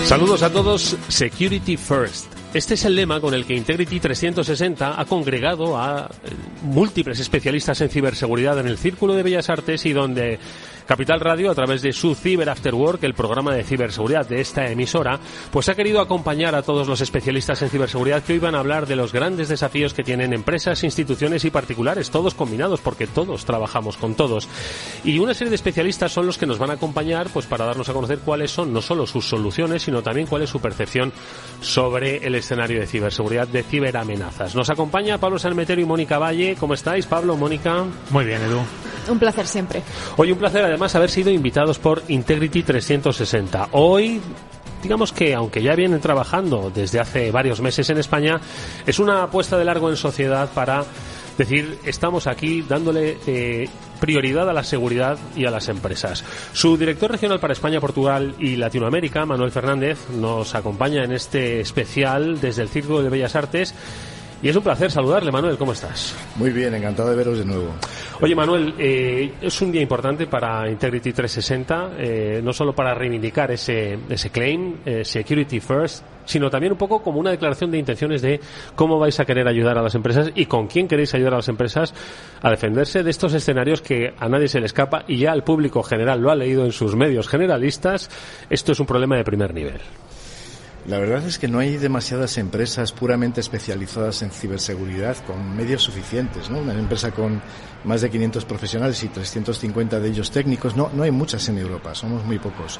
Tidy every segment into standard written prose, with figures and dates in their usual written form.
Saludos a todos. Security First. Este es el lema con el que Integrity 360 ha congregado a múltiples especialistas en ciberseguridad en el Círculo de Bellas Artes, y donde Capital Radio, a través de su Cyber After Work, el programa de ciberseguridad de esta emisora, pues ha querido acompañar a todos los especialistas en ciberseguridad que hoy van a hablar de los grandes desafíos que tienen empresas, instituciones y particulares, todos combinados, porque todos trabajamos con todos. Y una serie de especialistas son los que nos van a acompañar pues para darnos a conocer cuáles son no solo sus soluciones, sino también cuál es su percepción sobre el escenario de ciberseguridad, de ciberamenazas. Nos acompaña Pablo Salmetero y Mónica Valle. ¿Cómo estáis, Pablo, Mónica? Muy bien, Edu. Un placer siempre. Hoy un placer además haber sido invitados por Integrity 360. Hoy, digamos que aunque ya vienen trabajando desde hace varios meses en España, es una apuesta de largo en sociedad para decir, estamos aquí dándole prioridad a la seguridad y a las empresas. Su director regional para España, Portugal y Latinoamérica, Manuel Fernández, nos acompaña en este especial desde el Círculo de Bellas Artes. Y es un placer saludarle, Manuel. ¿Cómo estás? Muy bien, encantado de veros de nuevo. Oye, Manuel, es un día importante para Integrity 360, no solo para reivindicar ese claim, Security First, sino también un poco como una declaración de intenciones de cómo vais a querer ayudar a las empresas y con quién queréis ayudar a las empresas a defenderse de estos escenarios que a nadie se le escapa, y ya el público general lo ha leído en sus medios generalistas. Esto es un problema de primer nivel. La verdad es que no hay demasiadas empresas puramente especializadas en ciberseguridad con medios suficientes, ¿no? Una empresa con más de 500 profesionales y 350 de ellos técnicos, no hay muchas en Europa, somos muy pocos.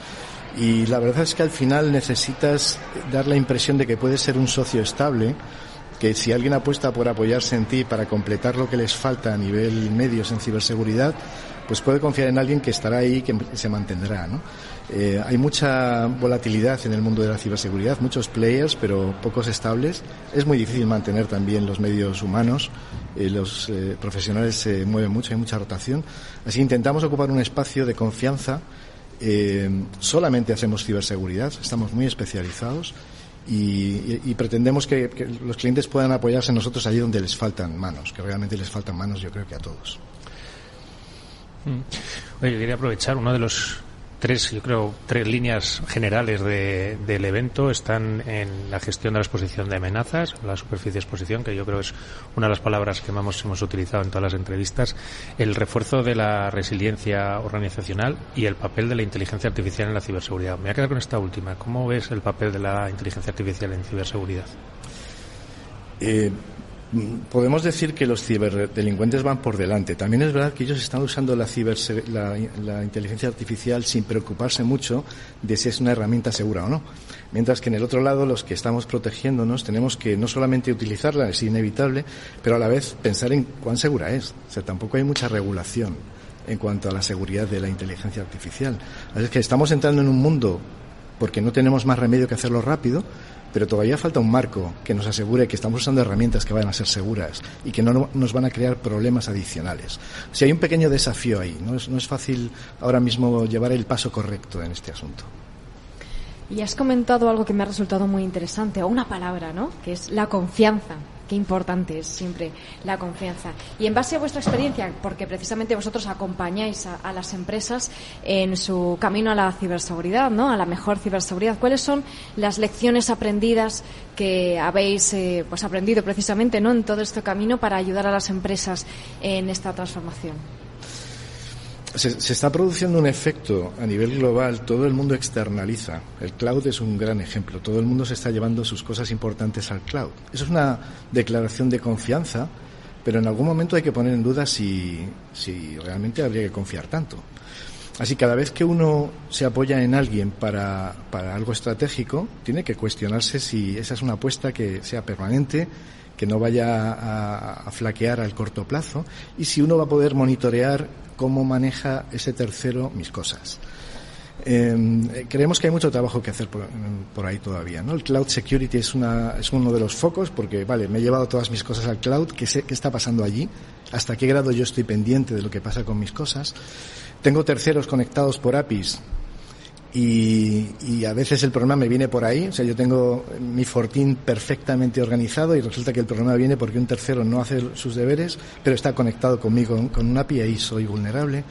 Y la verdad es que al final necesitas dar la impresión de que puedes ser un socio estable, que si alguien apuesta por apoyarse en ti para completar lo que les falta a nivel medios en ciberseguridad, pues puede confiar en alguien que estará ahí y que se mantendrá, ¿no? Hay mucha volatilidad en el mundo de la ciberseguridad, muchos players, pero pocos estables. Es muy difícil mantener también los medios humanos, los profesionales se mueven mucho, hay mucha rotación. Así intentamos ocupar un espacio de confianza. Solamente hacemos ciberseguridad, estamos muy especializados y pretendemos que los clientes puedan apoyarse en nosotros allí donde les faltan manos, que realmente les faltan manos, yo creo que a todos. Oye, yo quería aprovechar uno de los tres líneas generales del evento. Están en la gestión de la exposición de amenazas, la superficie de exposición, que yo creo es una de las palabras que más hemos utilizado en todas las entrevistas, el refuerzo de la resiliencia organizacional y el papel de la inteligencia artificial en la ciberseguridad. Me voy a quedar con esta última. ¿Cómo ves el papel de la inteligencia artificial en ciberseguridad? Podemos decir que los ciberdelincuentes van por delante. También es verdad que ellos están usando la inteligencia artificial sin preocuparse mucho de si es una herramienta segura o no. Mientras que en el otro lado, los que estamos protegiéndonos, tenemos que no solamente utilizarla, es inevitable, pero a la vez pensar en cuán segura es. O sea, tampoco hay mucha regulación en cuanto a la seguridad de la inteligencia artificial. Así es que estamos entrando en un mundo porque no tenemos más remedio que hacerlo rápido, pero todavía falta un marco que nos asegure que estamos usando herramientas que van a ser seguras y que no nos van a crear problemas adicionales. O sea, hay un pequeño desafío ahí. No es fácil ahora mismo llevar el paso correcto en este asunto. Y has comentado algo que me ha resultado muy interesante, o una palabra, ¿no?, que es la confianza. Qué importante es siempre la confianza. Y en base a vuestra experiencia, porque precisamente vosotros acompañáis a las empresas en su camino a la ciberseguridad, ¿no?, a la mejor ciberseguridad, ¿cuáles son las lecciones aprendidas que habéis aprendido precisamente, ¿no?, en todo este camino para ayudar a las empresas en esta transformación? Se está produciendo un efecto a nivel global, todo el mundo externaliza. El cloud es un gran ejemplo, todo el mundo se está llevando sus cosas importantes al cloud. Eso es una declaración de confianza, pero en algún momento hay que poner en duda si realmente habría que confiar tanto. Así, cada vez que uno se apoya en alguien para algo estratégico, tiene que cuestionarse si esa es una apuesta que sea permanente, que no vaya a flaquear al corto plazo, y si uno va a poder monitorear cómo maneja ese tercero mis cosas. Creemos que hay mucho trabajo que hacer por ahí todavía, ¿no? El cloud security es uno de los focos, porque me he llevado todas mis cosas al cloud, ¿qué está pasando allí? ¿Hasta qué grado yo estoy pendiente de lo que pasa con mis cosas? Tengo terceros conectados por APIs y a veces el problema me viene por ahí. O sea, yo tengo mi fortín perfectamente organizado y resulta que el problema viene porque un tercero no hace sus deberes, pero está conectado conmigo con un API y ahí soy vulnerable.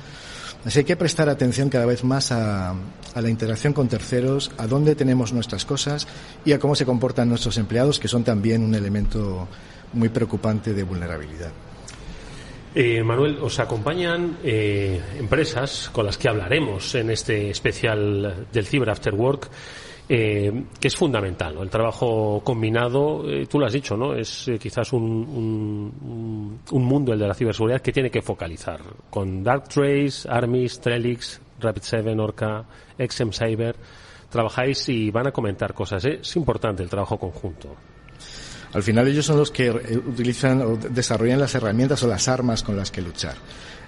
Así hay que prestar atención cada vez más a la interacción con terceros, a dónde tenemos nuestras cosas y a cómo se comportan nuestros empleados, que son también un elemento muy preocupante de vulnerabilidad. Manuel, os acompañan empresas con las que hablaremos en este especial del Cyber After Work, que es fundamental, ¿no? El trabajo combinado, tú lo has dicho, ¿no? Es quizás un mundo, el de la ciberseguridad, que tiene que focalizar con Darktrace, Armis, Trellix, Rapid7, Orca, XM Cyber. Trabajáis y van a comentar cosas. Es importante el trabajo conjunto. Al final ellos son los que utilizan o desarrollan las herramientas o las armas con las que luchar.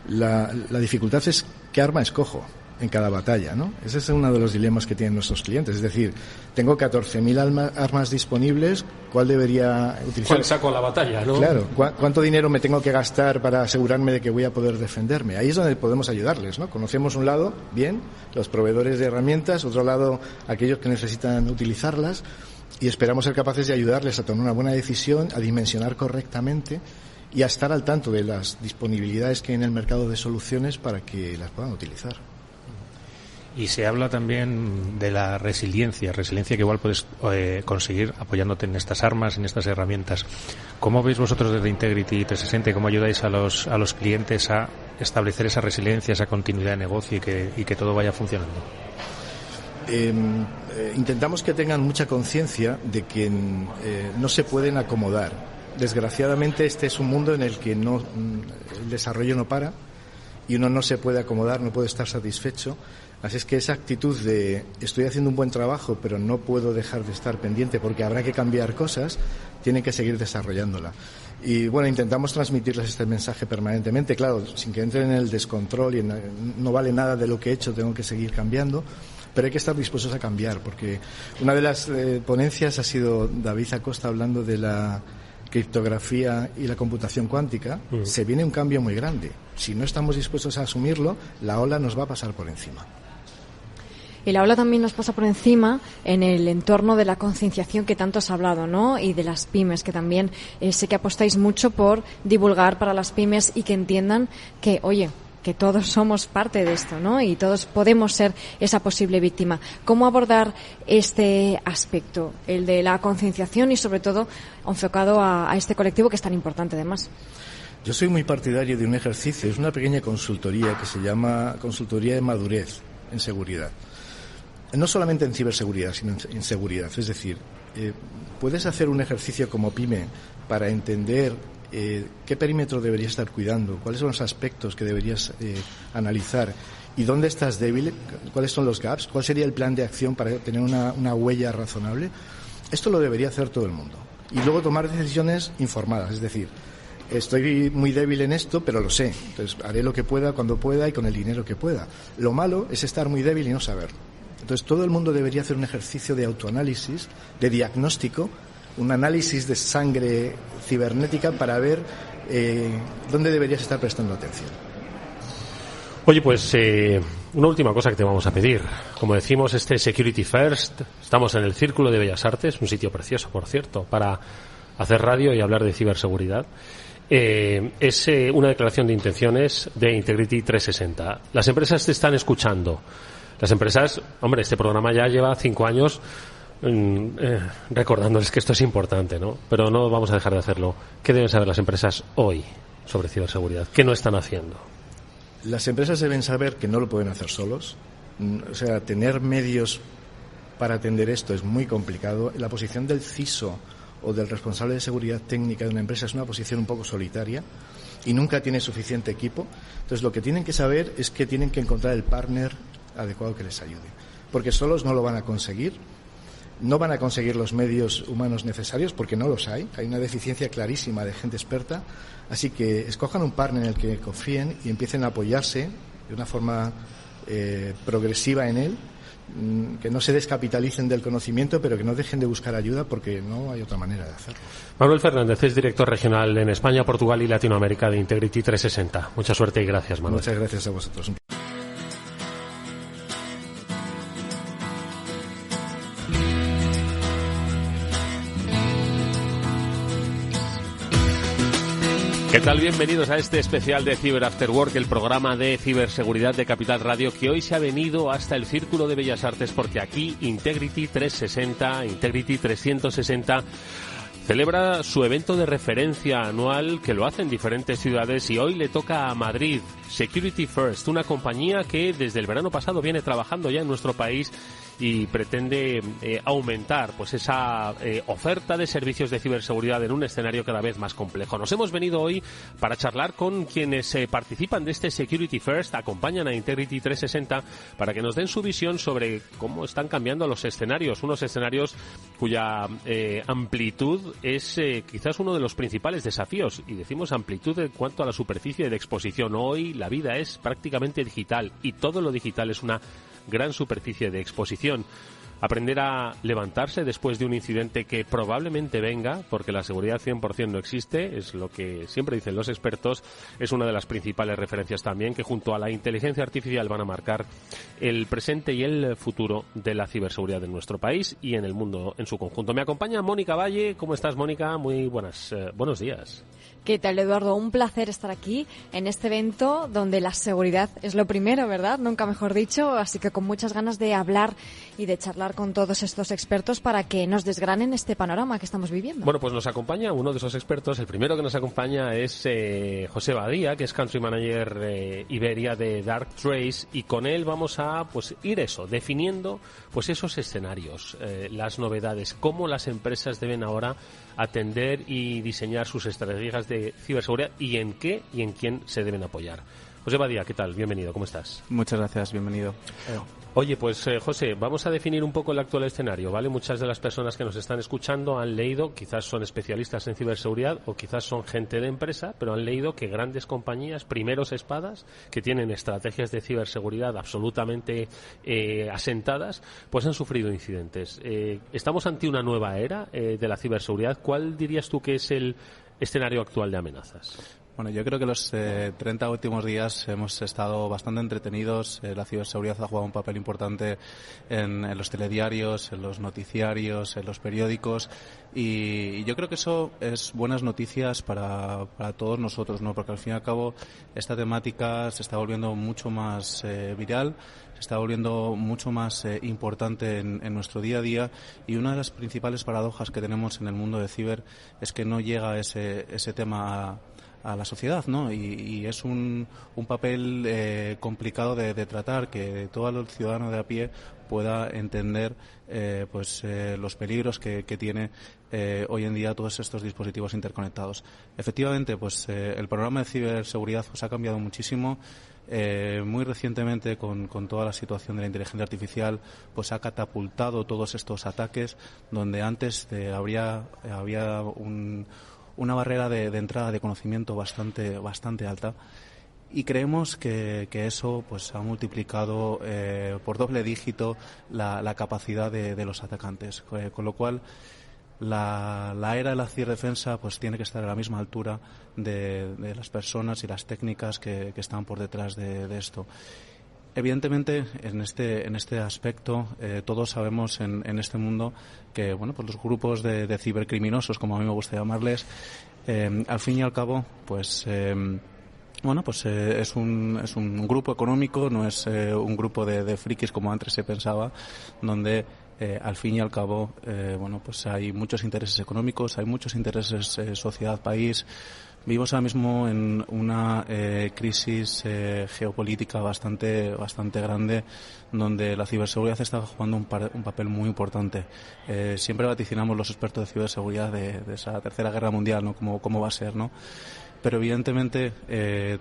La dificultad es qué arma escojo en cada batalla, ¿no? Ese es uno de los dilemas que tienen nuestros clientes. Es decir, tengo 14.000 armas disponibles, ¿cuál debería utilizar? ¿Cuál saco a la batalla, no? Claro, ¿cuánto dinero me tengo que gastar para asegurarme de que voy a poder defenderme? Ahí es donde podemos ayudarles, ¿no? Conocemos un lado, bien, los proveedores de herramientas, otro lado, aquellos que necesitan utilizarlas, y esperamos ser capaces de ayudarles a tomar una buena decisión, a dimensionar correctamente y a estar al tanto de las disponibilidades que hay en el mercado de soluciones para que las puedan utilizar. Y se habla también de la resiliencia que igual puedes conseguir apoyándote en estas armas, en estas herramientas. ¿Cómo veis vosotros desde Integrity 360 y cómo ayudáis a los clientes a establecer esa resiliencia, esa continuidad de negocio y que todo vaya funcionando? Intentamos que tengan mucha conciencia de que no se pueden acomodar. Desgraciadamente este es un mundo en el que el desarrollo no para y uno no se puede acomodar, no puede estar satisfecho. Así es que esa actitud de estoy haciendo un buen trabajo pero no puedo dejar de estar pendiente porque habrá que cambiar cosas, tienen que seguir desarrollándola. Y bueno, intentamos transmitirles este mensaje permanentemente, claro, sin que entren en el descontrol y no vale nada de lo que he hecho, tengo que seguir cambiando, pero hay que estar dispuestos a cambiar, porque una de las ponencias ha sido David Acosta hablando de la criptografía y la computación cuántica. Se viene un cambio muy grande. Si no estamos dispuestos a asumirlo, la ola nos va a pasar por encima. Y la ola también nos pasa por encima en el entorno de la concienciación que tanto has hablado, ¿no? Y de las pymes, que también sé que apostáis mucho por divulgar para las pymes y que entiendan que, oye, que todos somos parte de esto, ¿no? Y todos podemos ser esa posible víctima. ¿Cómo abordar este aspecto, el de la concienciación y sobre todo enfocado a este colectivo que es tan importante además? Yo soy muy partidario de un ejercicio, es una pequeña consultoría que se llama Consultoría de Madurez en Seguridad. No solamente en ciberseguridad, sino en seguridad. Es decir, puedes hacer un ejercicio como pyme para entender qué perímetro deberías estar cuidando, cuáles son los aspectos que deberías analizar y dónde estás débil, cuáles son los gaps, cuál sería el plan de acción para tener una huella razonable. Esto lo debería hacer todo el mundo. Y luego tomar decisiones informadas, es decir, estoy muy débil en esto, pero lo sé, entonces haré lo que pueda, cuando pueda y con el dinero que pueda. Lo malo es estar muy débil y no saberlo. Entonces todo el mundo debería hacer un ejercicio de autoanálisis, de diagnóstico, un análisis de sangre cibernética para ver dónde deberías estar prestando atención. Oye, pues una última cosa que te vamos a pedir. Como decimos, este Security First, estamos en el Círculo de Bellas Artes, un sitio precioso, por cierto, para hacer radio y hablar de ciberseguridad. Es una declaración de intenciones de Integrity 360. Las empresas te están escuchando. Las empresas, hombre, este programa ya lleva 5 años recordándoles que esto es importante, ¿no? Pero no vamos a dejar de hacerlo. ¿Qué deben saber las empresas hoy sobre ciberseguridad? ¿Qué no están haciendo? Las empresas deben saber que no lo pueden hacer solos. O sea, tener medios para atender esto es muy complicado. La posición del CISO o del responsable de seguridad técnica de una empresa es una posición un poco solitaria y nunca tiene suficiente equipo. Entonces, lo que tienen que saber es que tienen que encontrar el partner adecuado que les ayude, porque solos no lo van a conseguir, no van a conseguir los medios humanos necesarios porque no los hay una deficiencia clarísima de gente experta, así que escojan un partner en el que confíen y empiecen a apoyarse de una forma progresiva en él, que no se descapitalicen del conocimiento, pero que no dejen de buscar ayuda porque no hay otra manera de hacerlo. Manuel Fernández es director regional en España, Portugal y Latinoamérica de Integrity 360. Mucha suerte y gracias, Manuel. Muchas gracias a vosotros. ¿Qué tal? Bienvenidos a este especial de Cyber After Work, el programa de ciberseguridad de Capital Radio, que hoy se ha venido hasta el Círculo de Bellas Artes porque aquí Integrity 360 celebra su evento de referencia anual, que lo hace en diferentes ciudades, y hoy le toca a Madrid. Security First, una compañía que desde el verano pasado viene trabajando ya en nuestro país y pretende aumentar pues esa oferta de servicios de ciberseguridad en un escenario cada vez más complejo. Nos hemos venido hoy para charlar con quienes participan de este Security First, acompañan a Integrity 360 para que nos den su visión sobre cómo están cambiando los escenarios, unos escenarios cuya amplitud es quizás uno de los principales desafíos, y decimos amplitud en cuanto a la superficie de exposición. Hoy la vida es prácticamente digital y todo lo digital es una gran superficie de exposición. Aprender a levantarse después de un incidente que probablemente venga, porque la seguridad 100% no existe, es lo que siempre dicen los expertos, es una de las principales referencias también, que junto a la inteligencia artificial van a marcar el presente y el futuro de la ciberseguridad en nuestro país y en el mundo en su conjunto. Me acompaña Mónica Valle. ¿Cómo estás, Mónica? Muy buenos días. ¿Qué tal, Eduardo? Un placer estar aquí en este evento donde la seguridad es lo primero, ¿verdad? Nunca mejor dicho, así que con muchas ganas de hablar y de charlar con todos estos expertos para que nos desgranen este panorama que estamos viviendo. Bueno, pues nos acompaña uno de esos expertos. El primero que nos acompaña es José Badía, que es Country Manager Iberia de Darktrace, y con él vamos a ir definiendo esos escenarios, las novedades, cómo las empresas deben ahora atender y diseñar sus estrategias de ciberseguridad y en qué y en quién se deben apoyar. José Badía, ¿qué tal? Bienvenido, ¿cómo estás? Muchas gracias, bienvenido. Oye, pues José, vamos a definir un poco el actual escenario, ¿vale? Muchas de las personas que nos están escuchando han leído, quizás son especialistas en ciberseguridad o quizás son gente de empresa, pero han leído que grandes compañías, primeros espadas, que tienen estrategias de ciberseguridad absolutamente asentadas, pues han sufrido incidentes. Estamos ante una nueva era de la ciberseguridad. ¿Cuál dirías tú que es el escenario actual de amenazas? Bueno, yo creo que los 30 últimos días hemos estado bastante entretenidos. La ciberseguridad ha jugado un papel importante en los telediarios, en los noticiarios, en los periódicos, y yo creo que eso es buenas noticias para todos nosotros, ¿no? Porque al fin y al cabo esta temática se está volviendo mucho más viral, se está volviendo mucho más importante en nuestro día a día, y una de las principales paradojas que tenemos en el mundo de ciber es que no llega ese tema a la sociedad, ¿no? Y es un papel complicado de tratar, que todo el ciudadano de a pie pueda entender los peligros que tiene hoy en día todos estos dispositivos interconectados. Efectivamente, el programa de ciberseguridad ha cambiado muchísimo. Muy recientemente, con toda la situación de la inteligencia artificial, ha catapultado todos estos ataques donde antes había una barrera de entrada de conocimiento bastante alta, y creemos que eso ha multiplicado por doble dígito la capacidad de los atacantes, con lo cual la era de la ciberdefensa tiene que estar a la misma altura de las personas y las técnicas que están por detrás de esto. Evidentemente, en este aspecto, todos sabemos en este mundo que los grupos de cibercriminosos, como a mí me gusta llamarles, al fin y al cabo, es un grupo económico, no es un grupo de frikis como antes se pensaba, donde al fin y al cabo hay muchos intereses económicos, hay muchos intereses sociedad, país. Vivimos ahora mismo en una crisis geopolítica bastante grande, donde la ciberseguridad está jugando un papel muy importante. Siempre vaticinamos los expertos de ciberseguridad de esa tercera guerra mundial, ¿no? Cómo va a ser, ¿no? Pero evidentemente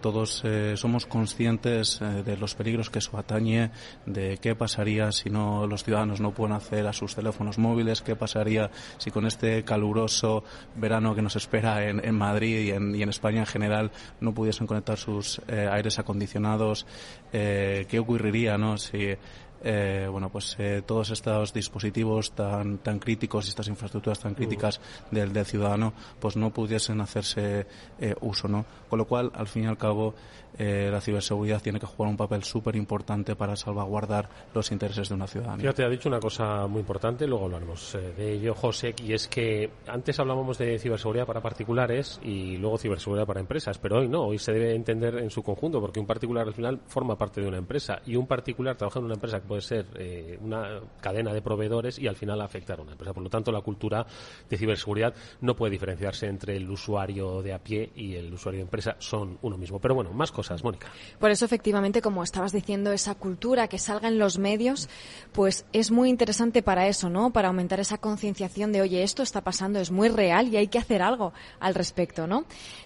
todos somos conscientes de los peligros que eso atañe, de qué pasaría si los ciudadanos no pueden acceder a sus teléfonos móviles, qué pasaría si con este caluroso verano que nos espera en Madrid y en España en general no pudiesen conectar sus aires acondicionados, qué ocurriría, ¿no? Si todos estos dispositivos tan críticos y estas infraestructuras tan críticas del ciudadano pues no pudiesen hacerse uso, ¿no? Con lo cual, al fin y al cabo, la ciberseguridad tiene que jugar un papel súper importante para salvaguardar los intereses de una ciudadanía. Fíjate, ha dicho una cosa muy importante, luego hablaremos de ello, José, y es que antes hablábamos de ciberseguridad para particulares y luego ciberseguridad para empresas, pero hoy no, hoy se debe entender en su conjunto, porque un particular al final forma parte de una empresa y un particular trabaja en una empresa que puede ser una cadena de proveedores y al final afectar a una empresa. Por lo tanto, la cultura de ciberseguridad no puede diferenciarse entre el usuario de a pie y el usuario de empresa, son uno mismo. Pero bueno, más cosas, Mónica. Por eso, efectivamente, como estabas diciendo, esa cultura que salga en los medios, pues es muy interesante para eso, ¿no? Para aumentar esa concienciación de, oye, esto está pasando, es muy real y hay que hacer algo al respecto, ¿no?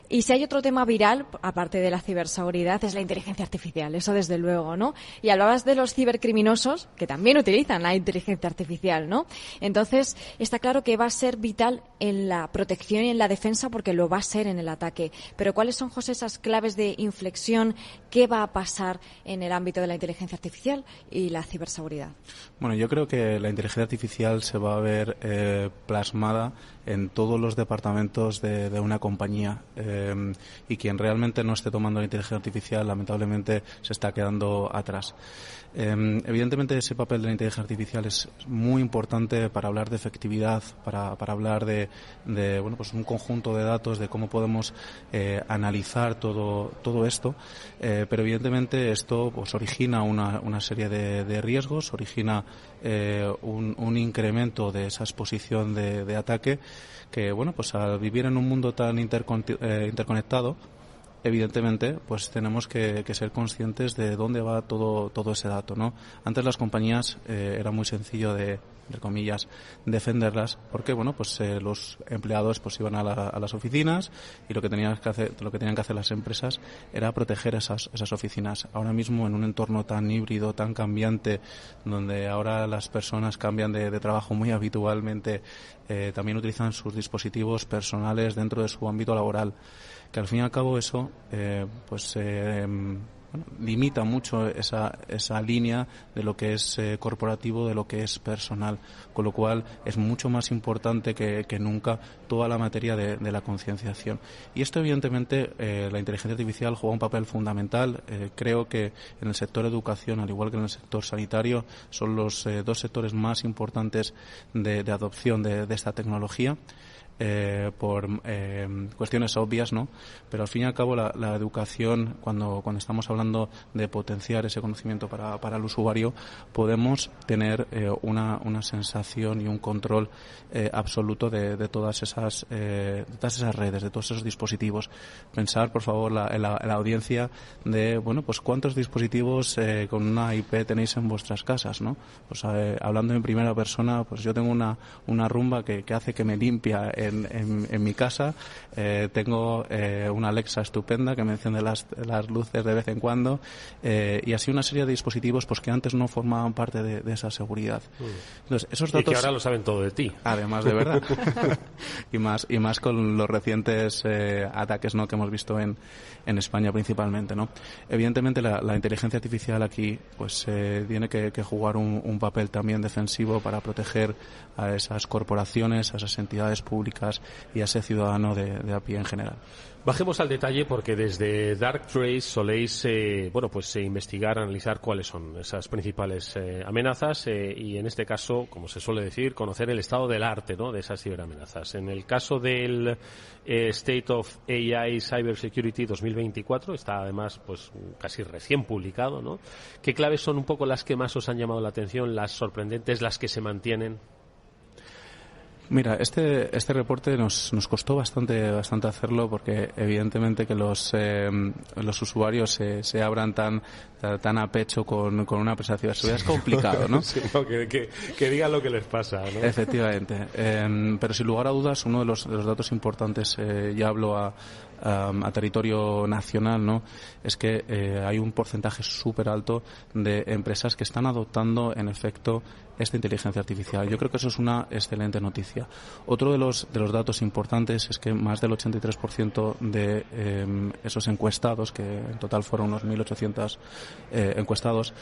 Y si hay otro tema viral, aparte de la ciberseguridad, es la inteligencia artificial, eso desde luego, ¿no? Y hablabas de los cibercriminosos, que también utilizan la inteligencia artificial, ¿no? Entonces, está claro que va a ser vital en la protección y en la defensa, porque lo va a ser en el ataque. Pero ¿cuáles son, José, esas claves de inflexión? ¿Qué va a pasar en el ámbito de la inteligencia artificial y la ciberseguridad? Bueno, yo creo que la inteligencia artificial se va a ver plasmada en todos los departamentos de una compañía, y quien realmente no esté tomando la inteligencia artificial, lamentablemente, se está quedando atrás. Evidentemente, ese papel de la inteligencia artificial es muy importante para hablar de efectividad, para hablar de un conjunto de datos, de cómo podemos analizar todo esto, pero evidentemente esto pues origina una serie de riesgos, origina un incremento de esa exposición de ataque que, pues al vivir en un mundo tan interconectado, evidentemente, pues tenemos que ser conscientes de dónde va todo ese dato, ¿no? Antes las compañías era muy sencillo de comillas, defenderlas, porque los empleados pues iban a las oficinas y lo que tenían que hacer las empresas era proteger esas oficinas. Ahora mismo, en un entorno tan híbrido, tan cambiante, donde ahora las personas cambian de trabajo muy habitualmente, también utilizan sus dispositivos personales dentro de su ámbito laboral, que al fin y al cabo eso limita mucho esa línea de lo que es corporativo, de lo que es personal, con lo cual es mucho más importante que nunca toda la materia de la concienciación. Y esto, evidentemente, la inteligencia artificial juega un papel fundamental. Creo que en el sector educación, al igual que en el sector sanitario, son los dos sectores más importantes de adopción de esta tecnología. Por cuestiones obvias, ¿no? Pero al fin y al cabo la educación, cuando estamos hablando de potenciar ese conocimiento para el usuario, podemos tener una sensación y un control absoluto de todas esas redes, de todos esos dispositivos. Pensar, por favor, en la audiencia de, cuántos dispositivos con una IP tenéis en vuestras casas, ¿no? Pues hablando en primera persona, pues yo tengo una rumba que hace que me limpia en mi casa, tengo una Alexa estupenda que me enciende las luces de vez en cuando, y así una serie de dispositivos pues que antes no formaban parte de esa seguridad. Entonces, esos datos, y que ahora lo saben todo de ti. Además, de verdad. y más con los recientes ataques, ¿no?, que hemos visto en España principalmente, ¿no? Evidentemente la inteligencia artificial aquí pues tiene que jugar un papel también defensivo para proteger a esas corporaciones, a esas entidades públicas y a ese ciudadano de a pie en general. Bajemos al detalle, porque desde Darktrace soléis investigar, analizar cuáles son esas principales amenazas y en este caso, como se suele decir, conocer el estado del arte, ¿no?, de esas ciberamenazas. En el caso del State of AI Cybersecurity 2024, está además pues casi recién publicado, ¿no? ¿Qué claves son un poco las que más os han llamado la atención, las sorprendentes, las que se mantienen? Mira, este reporte nos costó bastante hacerlo, porque evidentemente que los usuarios se abran tan a pecho con una empresa de ciberseguridad es complicado, ¿no? Sí, no, que digan lo que les pasa, ¿no? Efectivamente. Pero sin lugar a dudas, uno de los datos importantes, ya hablo a territorio nacional, ¿no?, es que hay un porcentaje súper alto de empresas que están adoptando en efecto esta inteligencia artificial. Yo creo que eso es una excelente noticia. Otro de los datos importantes es que más del 83% de esos encuestados, que en total fueron unos 1.800 encuestados,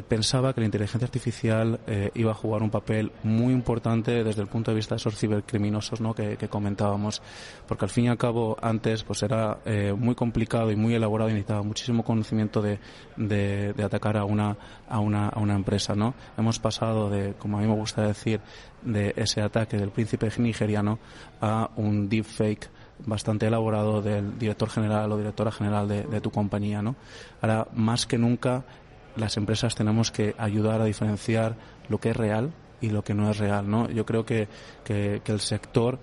pensaba que la inteligencia artificial iba a jugar un papel muy importante desde el punto de vista de esos cibercriminosos, ¿no?, que comentábamos, porque al fin y al cabo antes pues era muy complicado y muy elaborado y necesitaba muchísimo conocimiento de atacar a una empresa, ¿no? Hemos pasado de, como a mí me gusta decir, de ese ataque del príncipe nigeriano a un deepfake bastante elaborado del director general o directora general de tu compañía, ¿no? Ahora, más que nunca, las empresas tenemos que ayudar a diferenciar lo que es real y lo que no es real, ¿no? Yo creo que el sector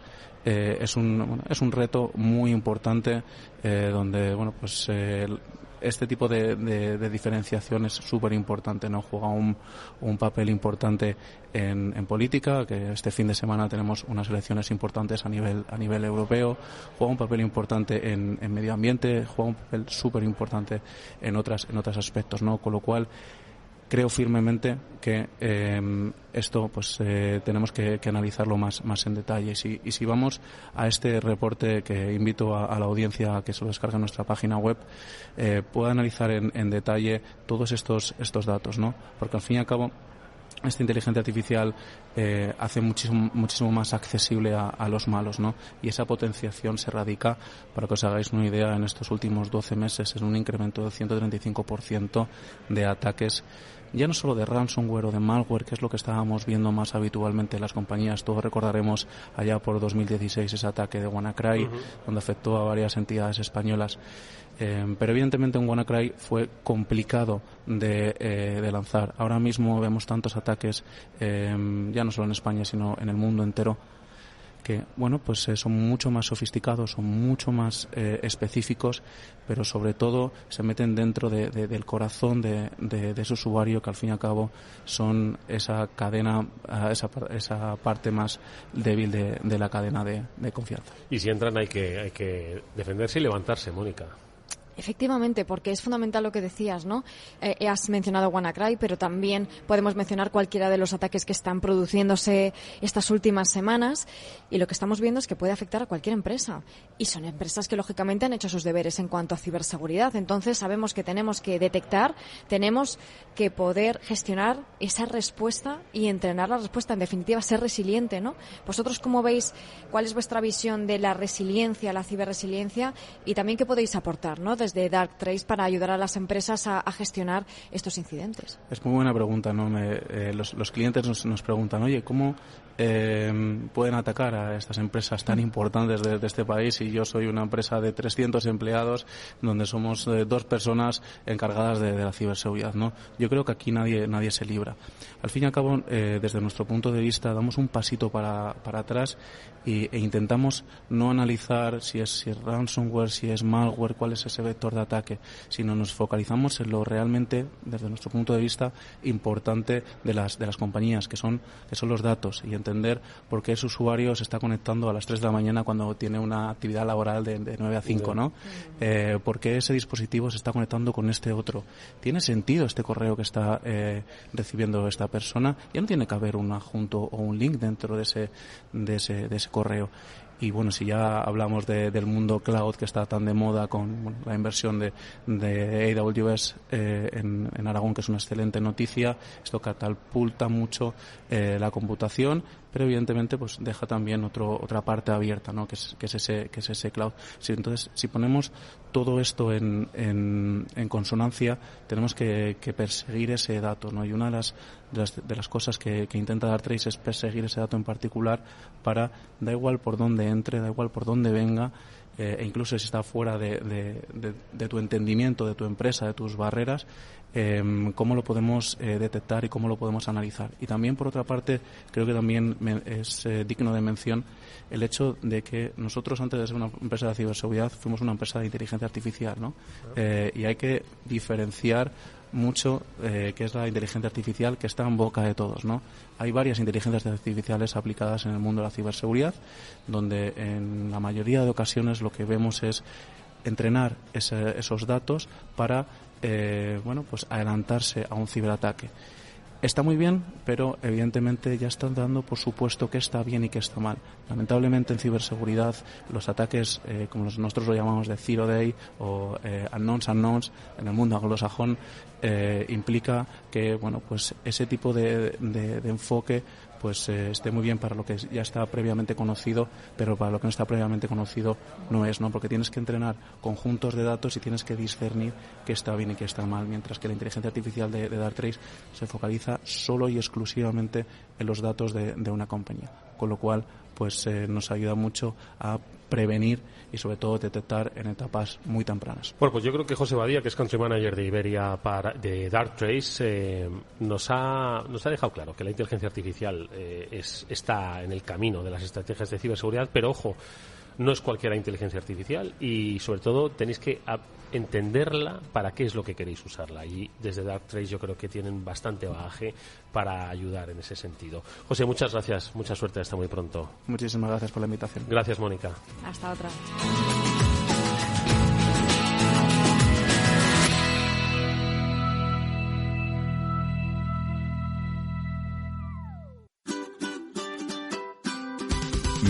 es un reto muy importante donde, bueno, pues este tipo de diferenciación es súper importante, ¿no? Juega un papel importante en política, que este fin de semana tenemos unas elecciones importantes a nivel europeo, juega un papel importante en medio ambiente, juega un papel súper importante en otros aspectos, ¿no? Con lo cual creo firmemente que esto pues tenemos que analizarlo más en detalle. Y si vamos a este reporte, que invito a la audiencia a que se lo descargue en nuestra página web, pueda analizar en detalle todos estos datos, ¿no? Porque al fin y al cabo esta inteligencia artificial hace muchísimo más accesible a los malos, ¿no? Y esa potenciación se radica, para que os hagáis una idea, en estos últimos 12 meses en un incremento del 135% de ataques, ya no solo de ransomware o de malware, que es lo que estábamos viendo más habitualmente en las compañías. Todos recordaremos allá por 2016 ese ataque de WannaCry, donde afectó a varias entidades españolas. Pero evidentemente en WannaCry fue complicado de lanzar. Ahora mismo vemos tantos ataques, ya no solo en España, sino en el mundo entero, que, bueno, pues son mucho más sofisticados, son mucho más específicos, pero sobre todo se meten dentro del corazón de ese usuario, que al fin y al cabo son esa cadena, esa parte más débil de la cadena de confianza. Y si entran hay que defenderse y levantarse, Mónica. Efectivamente, porque es fundamental lo que decías, ¿no? Has mencionado WannaCry, pero también podemos mencionar cualquiera de los ataques que están produciéndose estas últimas semanas, y lo que estamos viendo es que puede afectar a cualquier empresa, y son empresas que lógicamente han hecho sus deberes en cuanto a ciberseguridad. Entonces sabemos que tenemos que detectar, tenemos que poder gestionar esa respuesta y entrenar la respuesta, en definitiva ser resiliente, ¿no? Vosotros, ¿cómo veis? ¿Cuál es vuestra visión de la resiliencia, la ciberresiliencia, y también qué podéis aportar, ¿no?, desde Darktrace para ayudar a las empresas a gestionar estos incidentes? Es muy buena pregunta, ¿no? Los clientes nos preguntan, oye, ¿cómo pueden atacar a estas empresas tan importantes de este país? Y yo soy una empresa de 300 empleados, donde somos 2 personas encargadas de la ciberseguridad, ¿no? Yo creo que aquí nadie se libra. Al fin y al cabo, desde nuestro punto de vista, damos un pasito para atrás e intentamos no analizar si es ransomware, si es malware, cuál es ese vector de ataque, sino nos focalizamos en lo realmente, desde nuestro punto de vista, importante de las compañías, que son los datos, y entender por qué ese usuario se está conectando a las 3 de la mañana cuando tiene una actividad laboral de 9 a 5, ¿no? ¿Por qué ese dispositivo se está conectando con este otro? ¿Tiene sentido este correo que está recibiendo esta persona? Ya no tiene que haber un adjunto o un link dentro de ese correo. Y bueno, si ya hablamos del mundo cloud, que está tan de moda con la inversión de AWS en Aragón, que es una excelente noticia, esto catapulta mucho la computación, pero evidentemente pues deja también otra parte abierta, ¿no? que es ese cloud. Entonces, si ponemos todo esto en consonancia, tenemos que perseguir ese dato, ¿no? Y una de las cosas que intenta Darktrace es perseguir ese dato en particular, para, da igual por dónde entre, da igual por dónde venga, e incluso si está fuera de tu entendimiento, de tu empresa, de tus barreras, cómo lo podemos detectar y cómo lo podemos analizar. Y también, por otra parte, creo que también es digno de mención el hecho de que nosotros, antes de ser una empresa de ciberseguridad, fuimos una empresa de inteligencia artificial, ¿no? Y hay que diferenciar mucho que es la inteligencia artificial, que está en boca de todos, ¿no? Hay varias inteligencias artificiales aplicadas en el mundo de la ciberseguridad, donde en la mayoría de ocasiones lo que vemos es entrenar esos datos para pues adelantarse a un ciberataque. Está muy bien, pero evidentemente ya están dando por supuesto que está bien y que está mal. Lamentablemente en ciberseguridad los ataques, como nosotros lo llamamos de Zero Day o unknowns, en el mundo anglosajón, implica que pues ese tipo de enfoque pues esté muy bien para lo que ya está previamente conocido, pero para lo que no está previamente conocido no es, ¿no? Porque tienes que entrenar conjuntos de datos y tienes que discernir qué está bien y qué está mal, mientras que la inteligencia artificial de Darktrace se focaliza solo y exclusivamente en los datos de una compañía, con lo cual pues nos ayuda mucho a prevenir y sobre todo detectar en etapas muy tempranas. Bueno, pues yo creo que José Badía, que es Country Manager de Iberia de Darktrace, nos ha dejado claro que la inteligencia artificial está en el camino de las estrategias de ciberseguridad, pero ojo, no es cualquier inteligencia artificial y sobre todo tenéis que entenderla para qué es lo que queréis usarla, y desde Darktrace yo creo que tienen bastante bagaje para ayudar en ese sentido. José, muchas gracias, mucha suerte, hasta muy pronto. Muchísimas gracias por la invitación. Gracias, Mónica. Hasta otra.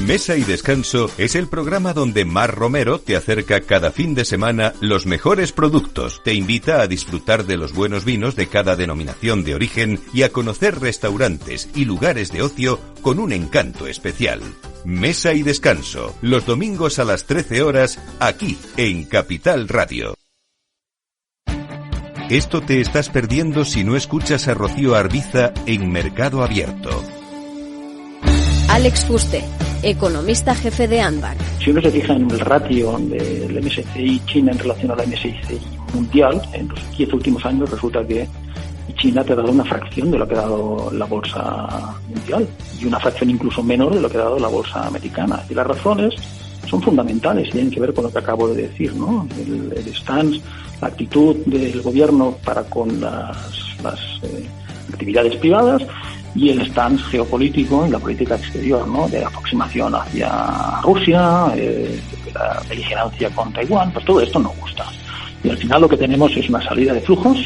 Mesa y Descanso es el programa donde Mar Romero te acerca cada fin de semana los mejores productos, te invita a disfrutar de los buenos vinos de cada denominación de origen y a conocer restaurantes y lugares de ocio con un encanto especial. Mesa y Descanso, los domingos a las 13 horas, aquí en Capital Radio. Esto te estás perdiendo si no escuchas a Rocío Arbiza en Mercado Abierto. Alex Fuste, economista jefe de Anbar. Si uno se fija en el ratio del MSCI China en relación a la MSCI mundial, en los 10 últimos años resulta que China te ha dado una fracción de lo que ha dado la bolsa mundial y una fracción incluso menor de lo que ha dado la bolsa americana. Y las razones son fundamentales y tienen que ver con lo que acabo de decir, ¿no? El stance, la actitud del gobierno para con las actividades privadas y el stance geopolítico en la política exterior, ¿no? De aproximación hacia Rusia, de la beligerancia con Taiwán, pues todo esto nos gusta. Y al final lo que tenemos es una salida de flujos,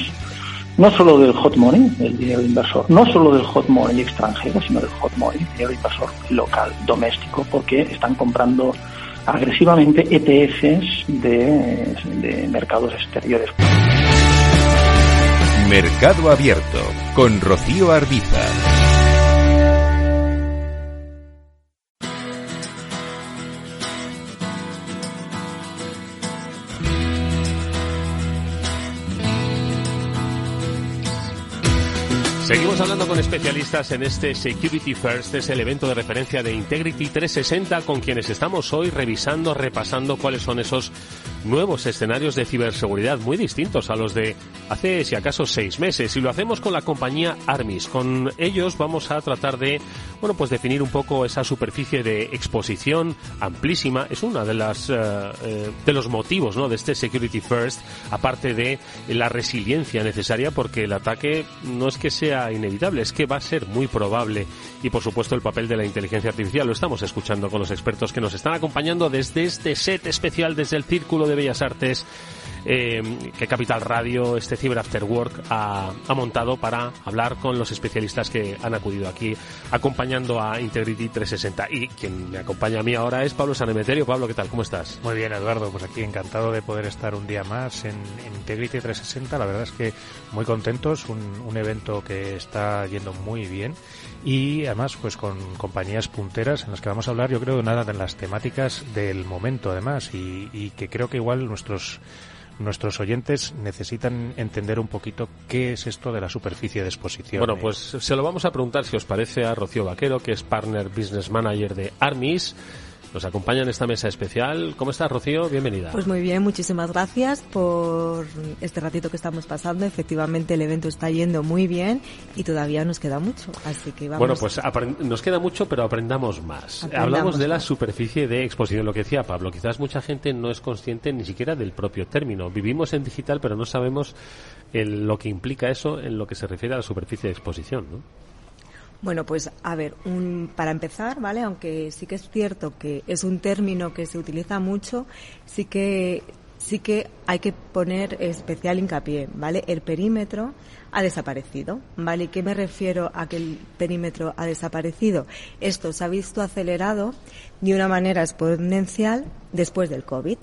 no solo del hot money, del dinero inversor, no solo del hot money extranjero, sino del hot money, dinero inversor local, doméstico, porque están comprando agresivamente ETFs de mercados exteriores. Mercado Abierto, con Rocío Arbiza. Seguimos hablando con especialistas en este Security First, es el evento de referencia de Integrity 360, con quienes estamos hoy revisando, repasando cuáles son esos nuevos escenarios de ciberseguridad muy distintos a los de hace, si acaso, 6 meses. Y lo hacemos con la compañía Armis. Con ellos vamos a tratar de, pues definir un poco esa superficie de exposición amplísima. Es una de los motivos, ¿no?, de este Security First, aparte de la resiliencia necesaria, porque el ataque no es que sea inevitable, es que va a ser muy probable. Y por supuesto el papel de la inteligencia artificial lo estamos escuchando con los expertos que nos están acompañando desde este set especial, desde el Círculo de Bellas Artes, que Capital Radio, este Cyber After Work, ha montado para hablar con los especialistas que han acudido aquí acompañando a Integrity 360. Y quien me acompaña a mí ahora es Pablo Sanemeterio. Pablo, ¿qué tal? ¿Cómo estás? Muy bien, Eduardo, pues aquí encantado de poder estar un día más en Integrity 360. La verdad es que muy contentos, un evento que está yendo muy bien y además pues con compañías punteras en las que vamos a hablar, yo creo, de una de las temáticas del momento además, y que creo que igual nuestros oyentes necesitan entender un poquito qué es esto de la superficie de exposición. Bueno, pues se lo vamos a preguntar, si os parece, a Rocío Vaquero, que es Partner Business Manager de Armis. Nos acompaña en esta mesa especial. ¿Cómo estás, Rocío? Bienvenida. Pues muy bien, muchísimas gracias por este ratito que estamos pasando. Efectivamente, el evento está yendo muy bien y todavía nos queda mucho, así que vamos. Bueno, pues nos queda mucho, pero aprendamos más. Hablamos de la superficie de exposición, lo que decía Pablo. Quizás mucha gente no es consciente ni siquiera del propio término. Vivimos en digital, pero no sabemos lo que implica eso en lo que se refiere a la superficie de exposición, ¿no? Bueno, pues a ver, para empezar, ¿vale? Aunque sí que es cierto que es un término que se utiliza mucho, sí que sí que hay que poner especial hincapié, ¿vale? El perímetro ha desaparecido, ¿vale? ¿Y qué me refiero a que el perímetro ha desaparecido? Esto se ha visto acelerado de una manera exponencial después del COVID.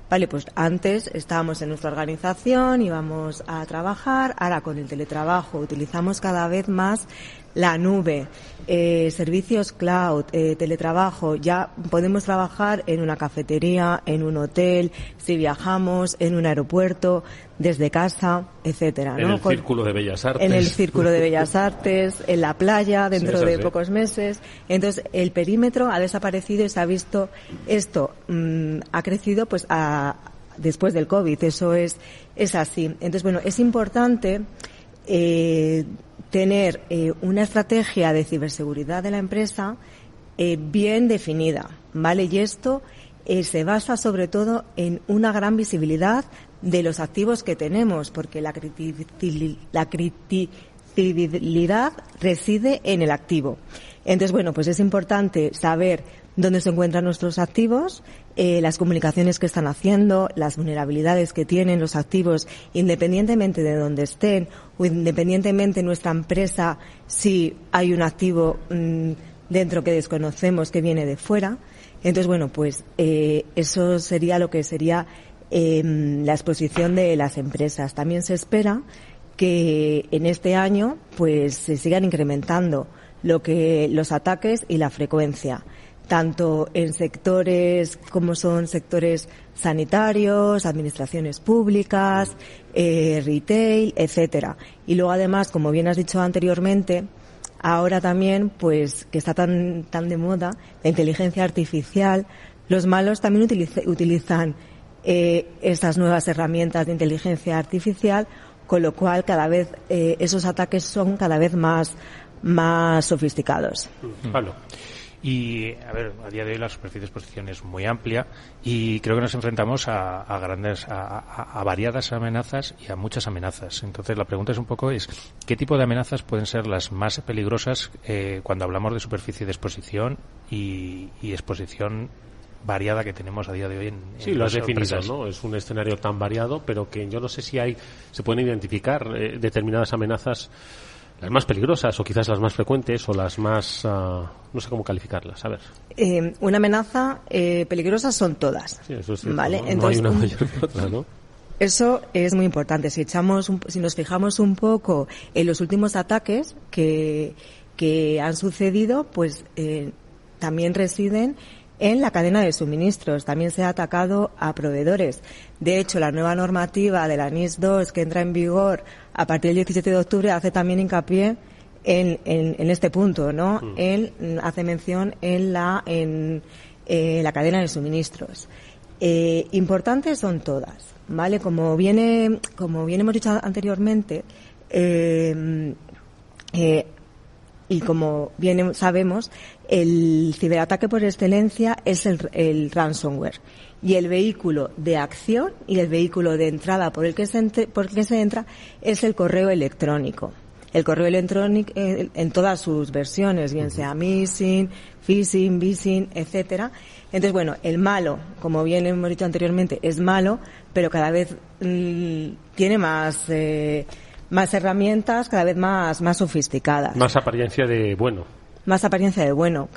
Vale, pues antes estábamos en nuestra organización, íbamos a trabajar, ahora con el teletrabajo utilizamos cada vez más la nube, servicios cloud, teletrabajo, ya podemos trabajar en una cafetería, en un hotel, si viajamos, en un aeropuerto, desde casa, etcétera, ¿no? En el Círculo de Bellas Artes. En el Círculo de Bellas Artes, en la playa, dentro de pocos meses. Entonces, el perímetro ha desaparecido y se ha visto esto, ha crecido pues después del COVID, eso es así. Entonces, bueno, es importante tener una estrategia de ciberseguridad de la empresa bien definida, ¿vale? Y esto se basa sobre todo en una gran visibilidad de los activos que tenemos, porque la criticidad reside en el activo. Entonces, bueno, pues es importante saber dónde se encuentran nuestros activos, las comunicaciones que están haciendo, las vulnerabilidades que tienen los activos, independientemente de dónde estén o independientemente de nuestra empresa, si hay un activo dentro que desconocemos que viene de fuera. Entonces, bueno, pues eso sería lo que sería la exposición de las empresas. También se espera que en este año pues se sigan incrementando los ataques y la frecuencia, tanto en sectores como son sectores sanitarios, administraciones públicas, retail, etcétera. Y luego además, como bien has dicho anteriormente, ahora también pues que está tan de moda la inteligencia artificial, los malos también utilizan estas nuevas herramientas de inteligencia artificial, con lo cual cada vez esos ataques son cada vez más sofisticados. Pablo. Y, a ver, a día de hoy la superficie de exposición es muy amplia y creo que nos enfrentamos a variadas amenazas y a muchas amenazas. Entonces, la pregunta es un poco ¿qué tipo de amenazas pueden ser las más peligrosas cuando hablamos de superficie de exposición y exposición variada que tenemos a día de hoy sí, lo has definido, ¿no? Es un escenario tan variado, pero que yo no sé si se pueden identificar determinadas amenazas, las más peligrosas o quizás las más frecuentes o las más no sé cómo calificarlas. A ver. Una amenaza peligrosa son todas. Sí, eso es cierto, ¿vale? ¿no? Entonces, no hay una mayor que otra, ¿no? Eso es muy importante. Si nos fijamos un poco en los últimos ataques que han sucedido, pues también residen en la cadena de suministros. También se ha atacado a proveedores. De hecho, la nueva normativa de la NIS 2 que entra en vigor a partir del 17 de octubre hace también hincapié en este punto, ¿no? Hace mención en la cadena de suministros. Importantes son todas, ¿vale? Como bien hemos dicho anteriormente, y como bien sabemos, el ciberataque por excelencia es el ransomware. Y el vehículo de acción y el vehículo de entrada por el que se entra es el correo electrónico. El correo electrónico en todas sus versiones, bien sea phishing, etcétera. Entonces, bueno, el malo, como bien hemos dicho anteriormente, es malo, pero cada vez tiene más herramientas, cada vez más sofisticadas. Más apariencia de bueno. Más apariencia de bueno.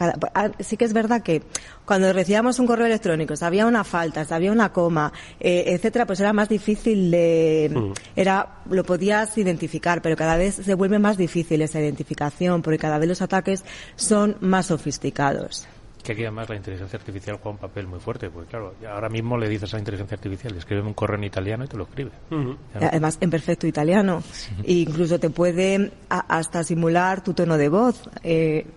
Sí que es verdad que cuando recibíamos un correo electrónico, si había una falta, si había una coma, etcétera, pues era más difícil lo podías identificar, pero cada vez se vuelve más difícil esa identificación, porque cada vez los ataques son más sofisticados. Que aquí además la inteligencia artificial juega un papel muy fuerte, porque claro, ahora mismo le dices a la inteligencia artificial, escríbeme un correo en italiano y te lo escribe. Además, en perfecto italiano. E incluso te puede hasta simular tu tono de voz,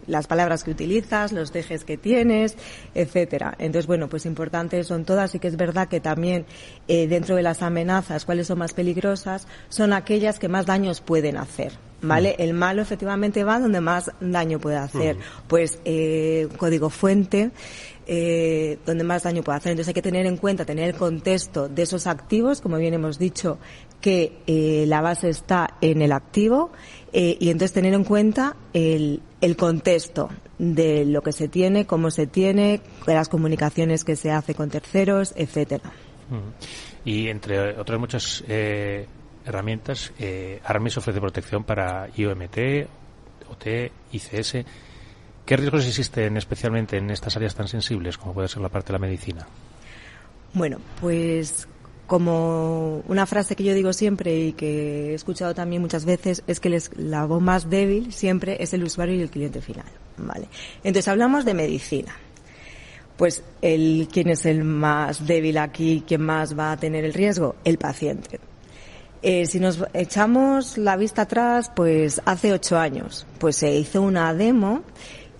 las palabras que utilizas, los ejes que tienes, etcétera. Entonces, bueno, pues importantes son todas, y que es verdad que también dentro de las amenazas, cuáles son más peligrosas, son aquellas que más daños pueden hacer. ¿Vale? El malo efectivamente va donde más daño puede hacer. Pues código fuente, donde más daño puede hacer. Entonces hay que tener en cuenta, tener el contexto de esos activos, como bien hemos dicho, que la base está en el activo, y entonces tener en cuenta el contexto de lo que se tiene, cómo se tiene, las comunicaciones que se hace con terceros, etcétera. Y entre otras muchas herramientas, Armis ofrece protección para IoMT, OT, ICS. ¿Qué riesgos existen especialmente en estas áreas tan sensibles como puede ser la parte de la medicina? Bueno, pues como una frase que yo digo siempre y que he escuchado también muchas veces es que la voz más débil siempre es el usuario y el cliente final, ¿vale? Entonces hablamos de medicina. Pues ¿quién es el más débil aquí? ¿Quién más va a tener el riesgo? El paciente. Si nos echamos la vista atrás, pues hace 8 años, pues se hizo una demo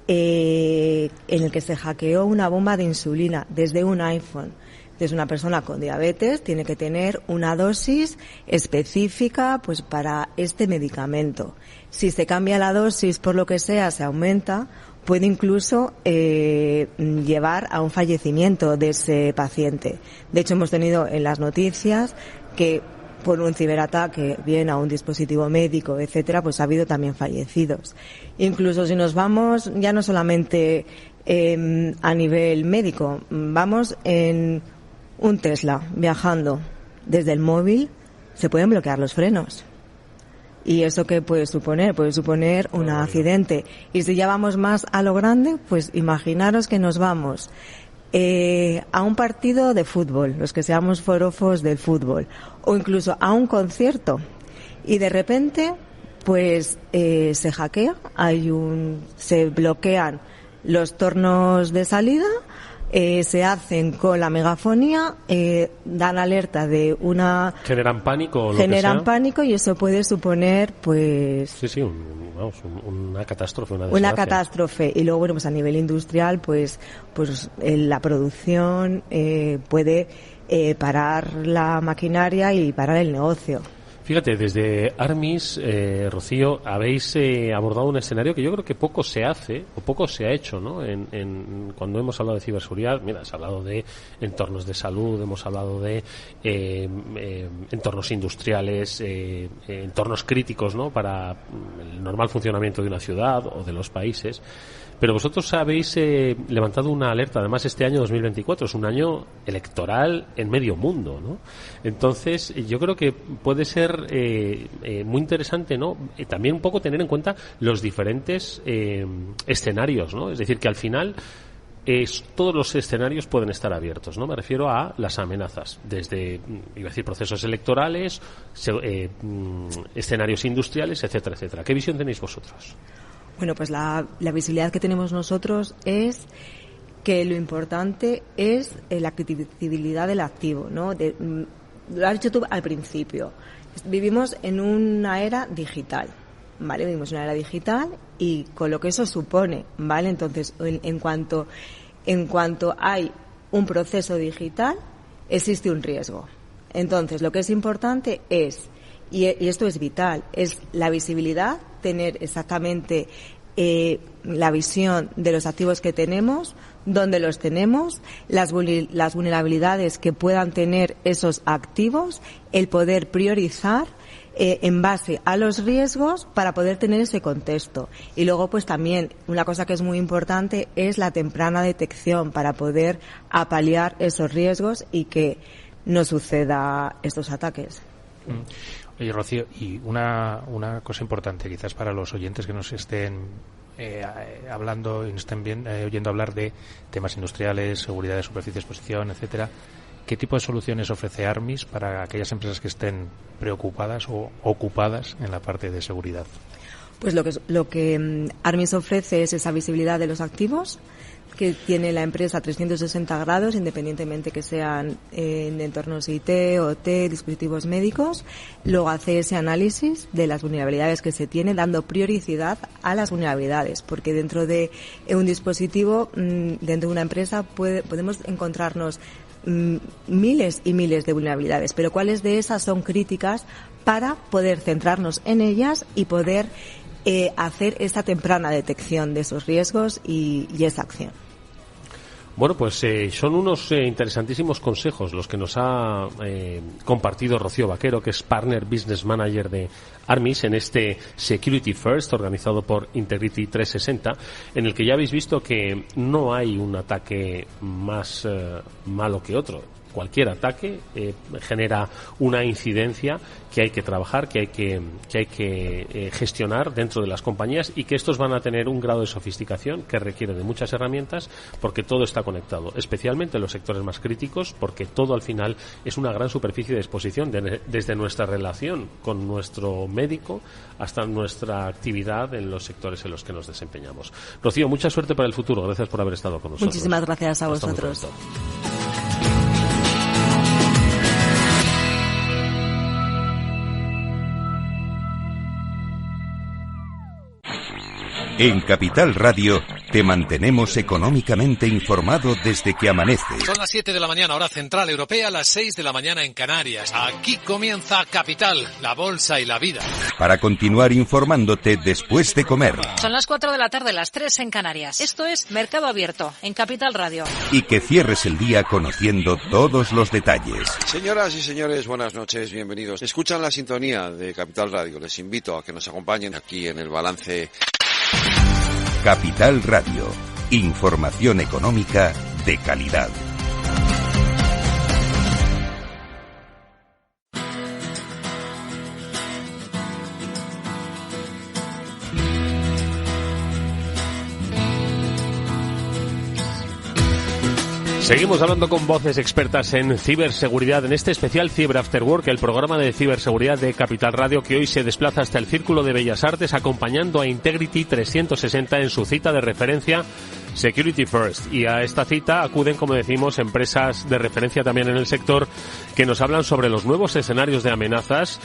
en el que se hackeó una bomba de insulina desde un iPhone. Entonces, una persona con diabetes tiene que tener una dosis específica, pues, para este medicamento. Si se cambia la dosis por lo que sea, se aumenta, puede incluso llevar a un fallecimiento de ese paciente. De hecho, hemos tenido en las noticias que por un ciberataque, bien a un dispositivo médico, etcétera, pues ha habido también fallecidos. Incluso si nos vamos ya no solamente a nivel médico, vamos en un Tesla viajando desde el móvil, se pueden bloquear los frenos. ¿Y eso qué puede suponer? Puede suponer un accidente. Y si ya vamos más a lo grande, pues imaginaros que nos vamos a un partido de fútbol, los que seamos forofos del fútbol, o incluso a un concierto, y de repente pues se hackea, se bloquean los tornos de salida, se hacen con la megafonía, dan alerta de una... Generan pánico o lo Generan que sea. Pánico, y eso puede suponer, pues... Sí, una catástrofe, una desgracia. Una catástrofe. Y luego, bueno, pues a nivel industrial, pues la producción puede parar la maquinaria y parar el negocio. Fíjate, desde Armis, Rocío, habéis abordado un escenario que yo creo que poco se hace o poco se ha hecho, ¿no? Cuando hemos hablado de ciberseguridad, mira, has hablado de entornos de salud, hemos hablado de entornos industriales, entornos críticos, ¿no? Para el normal funcionamiento de una ciudad o de los países. Pero vosotros habéis levantado una alerta. Además, este año 2024 es un año electoral en medio mundo, ¿no? Entonces, yo creo que puede ser muy interesante, ¿no? También un poco tener en cuenta los diferentes escenarios, ¿no? Es decir, que al final todos los escenarios pueden estar abiertos, ¿no? Me refiero a las amenazas, desde, iba a decir, procesos electorales, escenarios industriales, etcétera, etcétera. ¿Qué visión tenéis vosotros? Bueno, pues la visibilidad que tenemos nosotros es que lo importante es la accesibilidad del activo, ¿no? Lo has dicho tú al principio. Vivimos en una era digital, ¿vale? Vivimos en una era digital y con lo que eso supone, ¿vale? Entonces, en cuanto hay un proceso digital, existe un riesgo. Entonces, lo que es importante es, y esto es vital, es la visibilidad, tener exactamente la visión de los activos que tenemos, dónde los tenemos, las vulnerabilidades que puedan tener esos activos, el poder priorizar en base a los riesgos para poder tener ese contexto. Y luego, pues también, una cosa que es muy importante es la temprana detección para poder apaliar esos riesgos y que no suceda estos ataques. Oye, Rocío, y una cosa importante, quizás para los oyentes que nos estén hablando y nos estén oyendo hablar de temas industriales, seguridad de superficie, exposición, etcétera, ¿qué tipo de soluciones ofrece Armis para aquellas empresas que estén preocupadas o ocupadas en la parte de seguridad? Pues lo que Armis ofrece es esa visibilidad de los activos que tiene la empresa 360 grados, independientemente que sean en entornos IT, OT, dispositivos médicos. Luego hace ese análisis de las vulnerabilidades que se tiene, dando prioridad a las vulnerabilidades, porque dentro de un dispositivo, dentro de una empresa, podemos encontrarnos miles y miles de vulnerabilidades, pero cuáles de esas son críticas para poder centrarnos en ellas y poder hacer esa temprana detección de esos riesgos y esa acción. Bueno, pues son unos interesantísimos consejos los que nos ha compartido Rocío Vaquero, que es Partner Business Manager de Armis, en este Security First organizado por Integrity 360, en el que ya habéis visto que no hay un ataque más malo que otro. cualquier ataque genera una incidencia que hay que trabajar, que hay que gestionar dentro de las compañías, y que estos van a tener un grado de sofisticación que requiere de muchas herramientas, porque todo está conectado, especialmente en los sectores más críticos, porque todo al final es una gran superficie de exposición, desde nuestra relación con nuestro médico hasta nuestra actividad en los sectores en los que nos desempeñamos. Rocío, mucha suerte para el futuro. Gracias por haber estado con nosotros. Muchísimas gracias a vosotros. En Capital Radio te mantenemos económicamente informado desde que amanece. Son las 7 de la mañana, hora central europea, las 6 de la mañana en Canarias. Aquí comienza Capital, la bolsa y la vida. Para continuar informándote después de comer. Son las 4 de la tarde, las 3 en Canarias. Esto es Mercado Abierto, en Capital Radio. Y que cierres el día conociendo todos los detalles. Señoras y señores, buenas noches, bienvenidos. Escuchan la sintonía de Capital Radio. Les invito a que nos acompañen aquí en el balance. Capital Radio. Información económica de calidad. Seguimos hablando con voces expertas en ciberseguridad en este especial Cyber After Work, el programa de ciberseguridad de Capital Radio, que hoy se desplaza hasta el Círculo de Bellas Artes acompañando a Integrity 360 en su cita de referencia Security First. Y a esta cita acuden, como decimos, empresas de referencia también en el sector que nos hablan sobre los nuevos escenarios de amenazas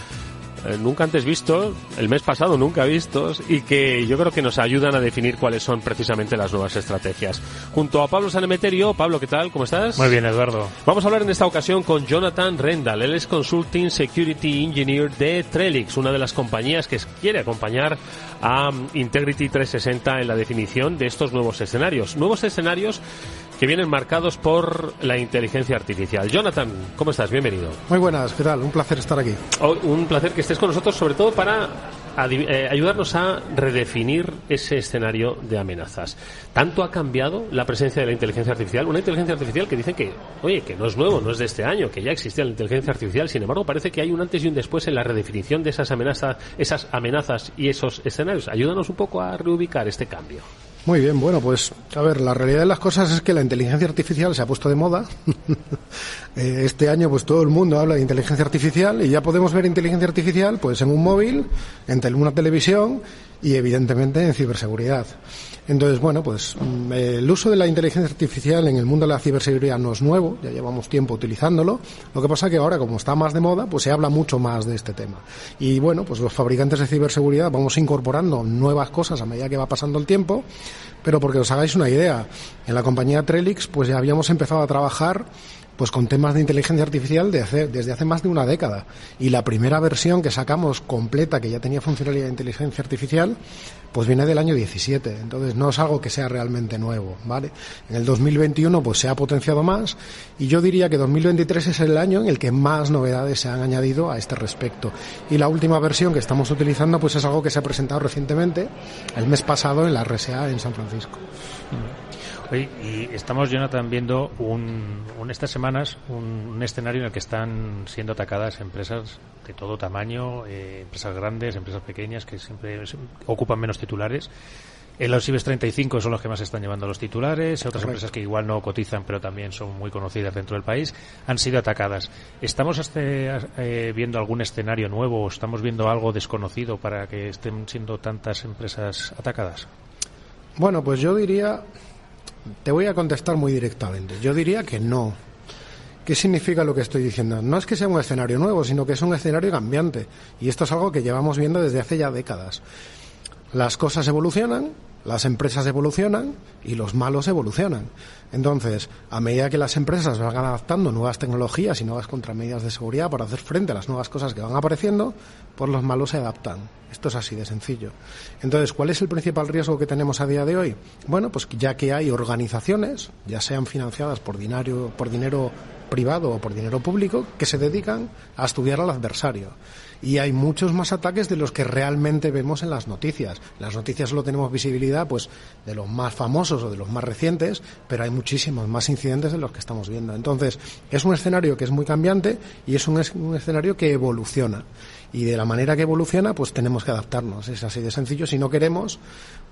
nunca antes vistos, el mes pasado nunca vistos, y que yo creo que nos ayudan a definir cuáles son precisamente las nuevas estrategias. Junto a Pablo Sanemeterio. Pablo, ¿qué tal? ¿Cómo estás? Muy bien, Eduardo. Vamos a hablar en esta ocasión con Jonathan Rendall. Él es Consulting Security Engineer de Trellix, una de las compañías que quiere acompañar a Integrity 360 en la definición de estos nuevos escenarios. Nuevos escenarios que vienen marcados por la inteligencia artificial. Jonathan, ¿cómo estás? Bienvenido. Muy buenas, ¿qué tal? Un placer estar aquí. Un placer que estés con nosotros, sobre todo para ayudarnos a redefinir ese escenario de amenazas. ¿Tanto ha cambiado la presencia de la inteligencia artificial? Una inteligencia artificial que dicen que, oye, que no es nuevo, no es de este año, que ya existía la inteligencia artificial. Sin embargo, parece que hay un antes y un después en la redefinición de esas amenazas y esos escenarios. Ayúdanos un poco a reubicar este cambio. Muy bien, bueno, pues a ver, la realidad de las cosas es que la inteligencia artificial se ha puesto de moda. Este año pues todo el mundo habla de inteligencia artificial y ya podemos ver inteligencia artificial pues en un móvil, en una televisión y evidentemente en ciberseguridad. Entonces, bueno, pues el uso de la inteligencia artificial en el mundo de la ciberseguridad no es nuevo, ya llevamos tiempo utilizándolo. Lo que pasa es que ahora, como está más de moda, pues se habla mucho más de este tema. Y bueno, pues los fabricantes de ciberseguridad vamos incorporando nuevas cosas a medida que va pasando el tiempo, pero porque os hagáis una idea, en la compañía Trellix pues ya habíamos empezado a trabajar pues con temas de inteligencia artificial desde hace más de una década, y la primera versión que sacamos completa, que ya tenía funcionalidad de inteligencia artificial, pues viene del año 17, entonces no es algo que sea realmente nuevo, ¿vale? En el 2021 pues se ha potenciado más, y yo diría que 2023 es el año en el que más novedades se han añadido a este respecto, y la última versión que estamos utilizando pues es algo que se ha presentado recientemente, el mes pasado, en la RSA en San Francisco. Oye, y estamos, Jonathan, viendo estas semanas un escenario en el que están siendo atacadas empresas de todo tamaño, empresas grandes, empresas pequeñas, que siempre ocupan menos titulares. Los IBEX 35 son los que más están llevando los titulares, otras empresas que igual no cotizan, pero también son muy conocidas dentro del país, han sido atacadas. ¿Estamos viendo algún escenario nuevo o estamos viendo algo desconocido para que estén siendo tantas empresas atacadas? Bueno, pues yo diría... Te voy a contestar muy directamente. Yo diría que no. ¿Qué significa lo que estoy diciendo? No es que sea un escenario nuevo, sino que es un escenario cambiante. Y esto es algo que llevamos viendo desde hace ya décadas. Las cosas evolucionan, las empresas evolucionan y los malos evolucionan. Entonces, a medida que las empresas van adaptando nuevas tecnologías y nuevas contramedidas de seguridad para hacer frente a las nuevas cosas que van apareciendo, pues los malos se adaptan. Esto es así de sencillo. Entonces, ¿cuál es el principal riesgo que tenemos a día de hoy? Bueno, pues ya que hay organizaciones, ya sean financiadas por dinero privado o por dinero público que se dedican a estudiar al adversario. Y hay muchos más ataques de los que realmente vemos en las noticias. En las noticias solo tenemos visibilidad pues de los más famosos o de los más recientes, pero hay muchísimos más incidentes de los que estamos viendo. Entonces, es un escenario que es muy cambiante y es un escenario que evoluciona. Y de la manera que evoluciona, pues tenemos que adaptarnos. Es así de sencillo. Si no queremos,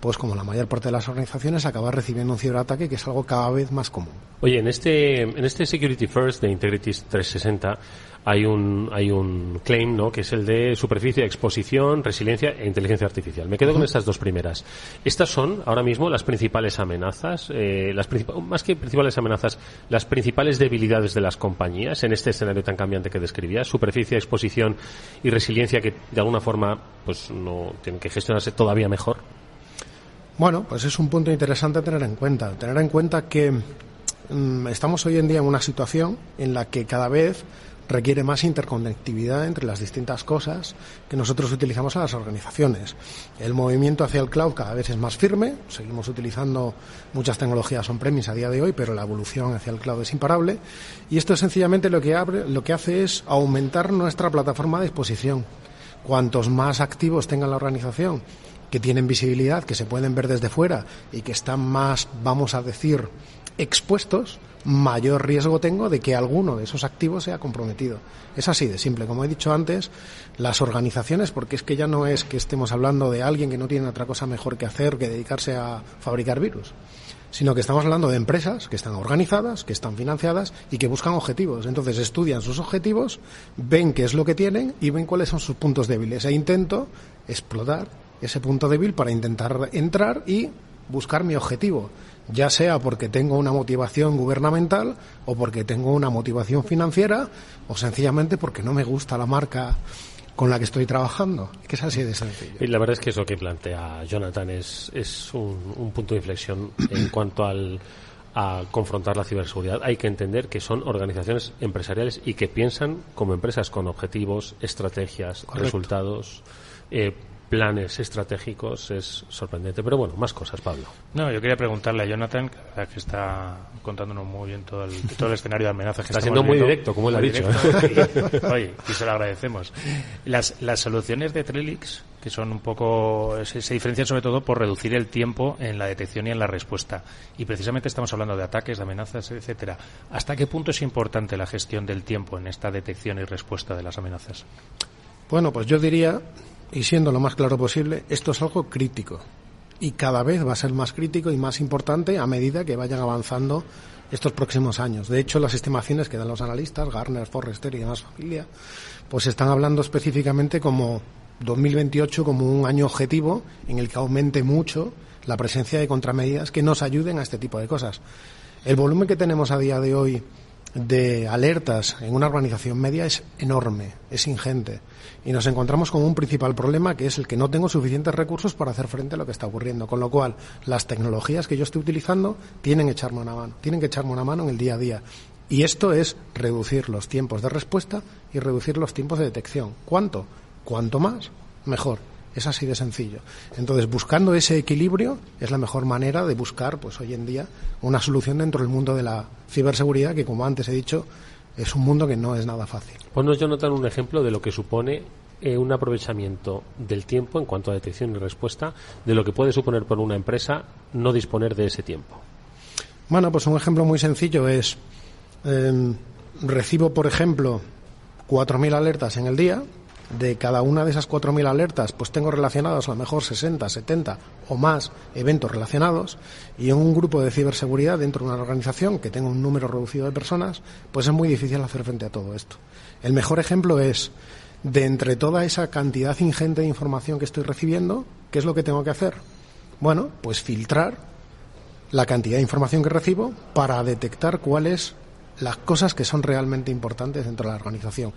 pues como la mayor parte de las organizaciones, acabar recibiendo un ciberataque, que es algo cada vez más común. Oye, en este Security First de Integrity 360 hay un claim, ¿no?, que es el de superficie, exposición, resiliencia e inteligencia artificial. Me quedo con estas dos primeras. Estas son ahora mismo las principales amenazas, más que principales amenazas, las principales debilidades de las compañías en este escenario tan cambiante que describías. Superficie, exposición y resiliencia que de alguna forma pues no tienen que gestionarse todavía mejor. Bueno, pues es un punto interesante a tener en cuenta. Tener en cuenta que estamos hoy en día en una situación en la que cada vez requiere más interconectividad entre las distintas cosas que nosotros utilizamos en las organizaciones. El movimiento hacia el cloud cada vez es más firme, seguimos utilizando muchas tecnologías on-premise a día de hoy, pero la evolución hacia el cloud es imparable, y esto sencillamente lo que hace es aumentar nuestra plataforma de exposición. Cuantos más activos tenga la organización, que tienen visibilidad, que se pueden ver desde fuera y que están más, vamos a decir, expuestos, mayor riesgo tengo de que alguno de esos activos sea comprometido. Es así de simple. Como he dicho antes, las organizaciones, porque es que ya no es que estemos hablando de alguien que no tiene otra cosa mejor que hacer que dedicarse a fabricar virus, sino que estamos hablando de empresas que están organizadas, que están financiadas y que buscan objetivos. Entonces estudian sus objetivos, ven qué es lo que tienen y ven cuáles son sus puntos débiles. E intento explotar ese punto débil para intentar entrar y buscar mi objetivo, ya sea porque tengo una motivación gubernamental o porque tengo una motivación financiera o sencillamente porque no me gusta la marca con la que estoy trabajando, que es así de sencillo. Y la verdad es que eso que plantea Jonathan es un punto de inflexión en cuanto a confrontar la ciberseguridad. Hay que entender que son organizaciones empresariales y que piensan como empresas con objetivos, estrategias, correcto, resultados, planes estratégicos. Es sorprendente. Pero bueno, más cosas, Pablo. No, yo quería preguntarle a Jonathan, que está contándonos muy bien todo el escenario de amenazas que está siendo muy directo, como él ha dicho. Oye, y se lo agradecemos. Las soluciones de Trellix, que son un poco, se diferencian sobre todo por reducir el tiempo en la detección y en la respuesta. Y precisamente estamos hablando de ataques, de amenazas, etcétera. ¿Hasta qué punto es importante la gestión del tiempo en esta detección y respuesta de las amenazas? Bueno, pues yo diría, y siendo lo más claro posible, esto es algo crítico. Y cada vez va a ser más crítico y más importante a medida que vayan avanzando estos próximos años. De hecho, las estimaciones que dan los analistas, Gartner, Forrester y demás familia, pues están hablando específicamente como 2028 como un año objetivo en el que aumente mucho la presencia de contramedidas que nos ayuden a este tipo de cosas. El volumen que tenemos a día de hoy de alertas en una organización media es enorme, es ingente, y nos encontramos con un principal problema, que es el que no tengo suficientes recursos para hacer frente a lo que está ocurriendo, con lo cual las tecnologías que yo estoy utilizando tienen que echarme una mano en el día a día, y esto es reducir los tiempos de respuesta y reducir los tiempos de detección. ¿Cuánto? Cuanto más, mejor. Es así de sencillo. Entonces, buscando ese equilibrio es la mejor manera de buscar, pues hoy en día, una solución dentro del mundo de la ciberseguridad, que, como antes he dicho, es un mundo que no es nada fácil. Ponnos, Jonathan, un ejemplo de lo que supone un aprovechamiento del tiempo en cuanto a detección y respuesta, de lo que puede suponer por una empresa no disponer de ese tiempo. Bueno, pues un ejemplo muy sencillo es, recibo, por ejemplo, 4.000 alertas en el día. De cada una de esas 4.000 alertas, pues tengo relacionados a lo mejor 60, 70 o más eventos relacionados, y en un grupo de ciberseguridad dentro de una organización que tenga un número reducido de personas, pues es muy difícil hacer frente a todo esto. El mejor ejemplo es, de entre toda esa cantidad ingente de información que estoy recibiendo, ¿qué es lo que tengo que hacer? Bueno, pues filtrar la cantidad de información que recibo para detectar cuáles las cosas que son realmente importantes dentro de la organización.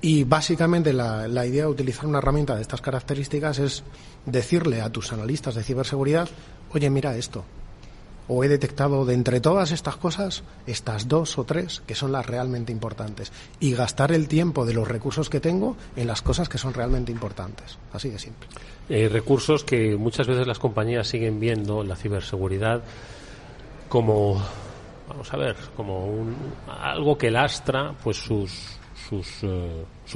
Y básicamente la idea de utilizar una herramienta de estas características es decirle a tus analistas de ciberseguridad, oye, mira esto, o he detectado de entre todas estas cosas, estas 2 o 3 que son las realmente importantes, y gastar el tiempo de los recursos que tengo en las cosas que son realmente importantes. Así de simple. Recursos que muchas veces las compañías siguen viendo la ciberseguridad como vamos a ver, como algo que lastra pues su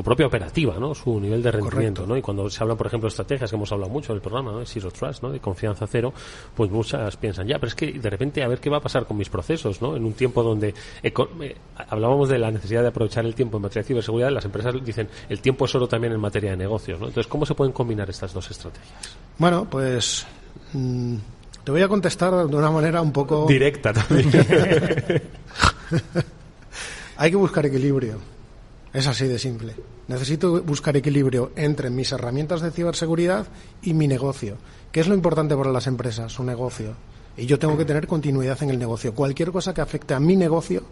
propia operativa, ¿no? Su nivel de rendimiento. Correcto. ¿No? Y cuando se habla, por ejemplo, de estrategias, que hemos hablado mucho en el programa, ¿no? De Zero Trust, ¿no? De confianza cero, pues muchas piensan, ya, pero es que de repente a ver qué va a pasar con mis procesos, ¿no? En un tiempo donde hablábamos de la necesidad de aprovechar el tiempo en materia de ciberseguridad, las empresas dicen, el tiempo es oro también en materia de negocios, ¿no? Entonces, ¿cómo se pueden combinar estas dos estrategias? Bueno, pues te voy a contestar de una manera un poco directa también. Hay que buscar equilibrio. Es así de simple. Necesito buscar equilibrio entre mis herramientas de ciberseguridad y mi negocio. ¿Qué es lo importante para las empresas? Su negocio. Y yo tengo que tener continuidad en el negocio. Cualquier cosa que afecte a mi negocio,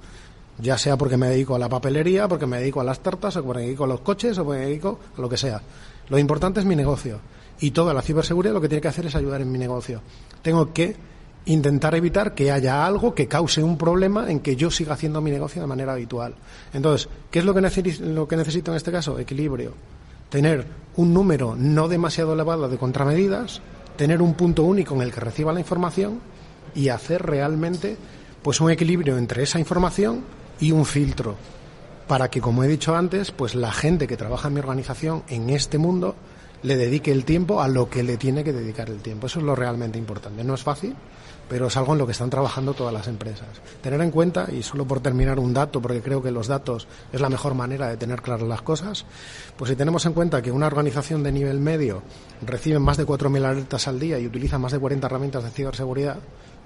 ya sea porque me dedico a la papelería, porque me dedico a las tartas, o porque me dedico a los coches, o porque me dedico a lo que sea. Lo importante es mi negocio. Y toda la ciberseguridad lo que tiene que hacer es ayudar en mi negocio. Tengo que intentar evitar que haya algo que cause un problema en que yo siga haciendo mi negocio de manera habitual. Entonces, ¿qué es lo que necesito en este caso? Equilibrio. Tener un número no demasiado elevado de contramedidas, tener un punto único en el que reciba la información y hacer realmente pues un equilibrio entre esa información y un filtro para que, como he dicho antes, pues la gente que trabaja en mi organización en este mundo le dedique el tiempo a lo que le tiene que dedicar el tiempo. Eso es lo realmente importante. No es fácil, pero es algo en lo que están trabajando todas las empresas. Tener en cuenta, y solo por terminar un dato, porque creo que los datos es la mejor manera de tener claras las cosas, pues si tenemos en cuenta que una organización de nivel medio recibe más de 4.000 alertas al día y utiliza más de 40 herramientas de ciberseguridad,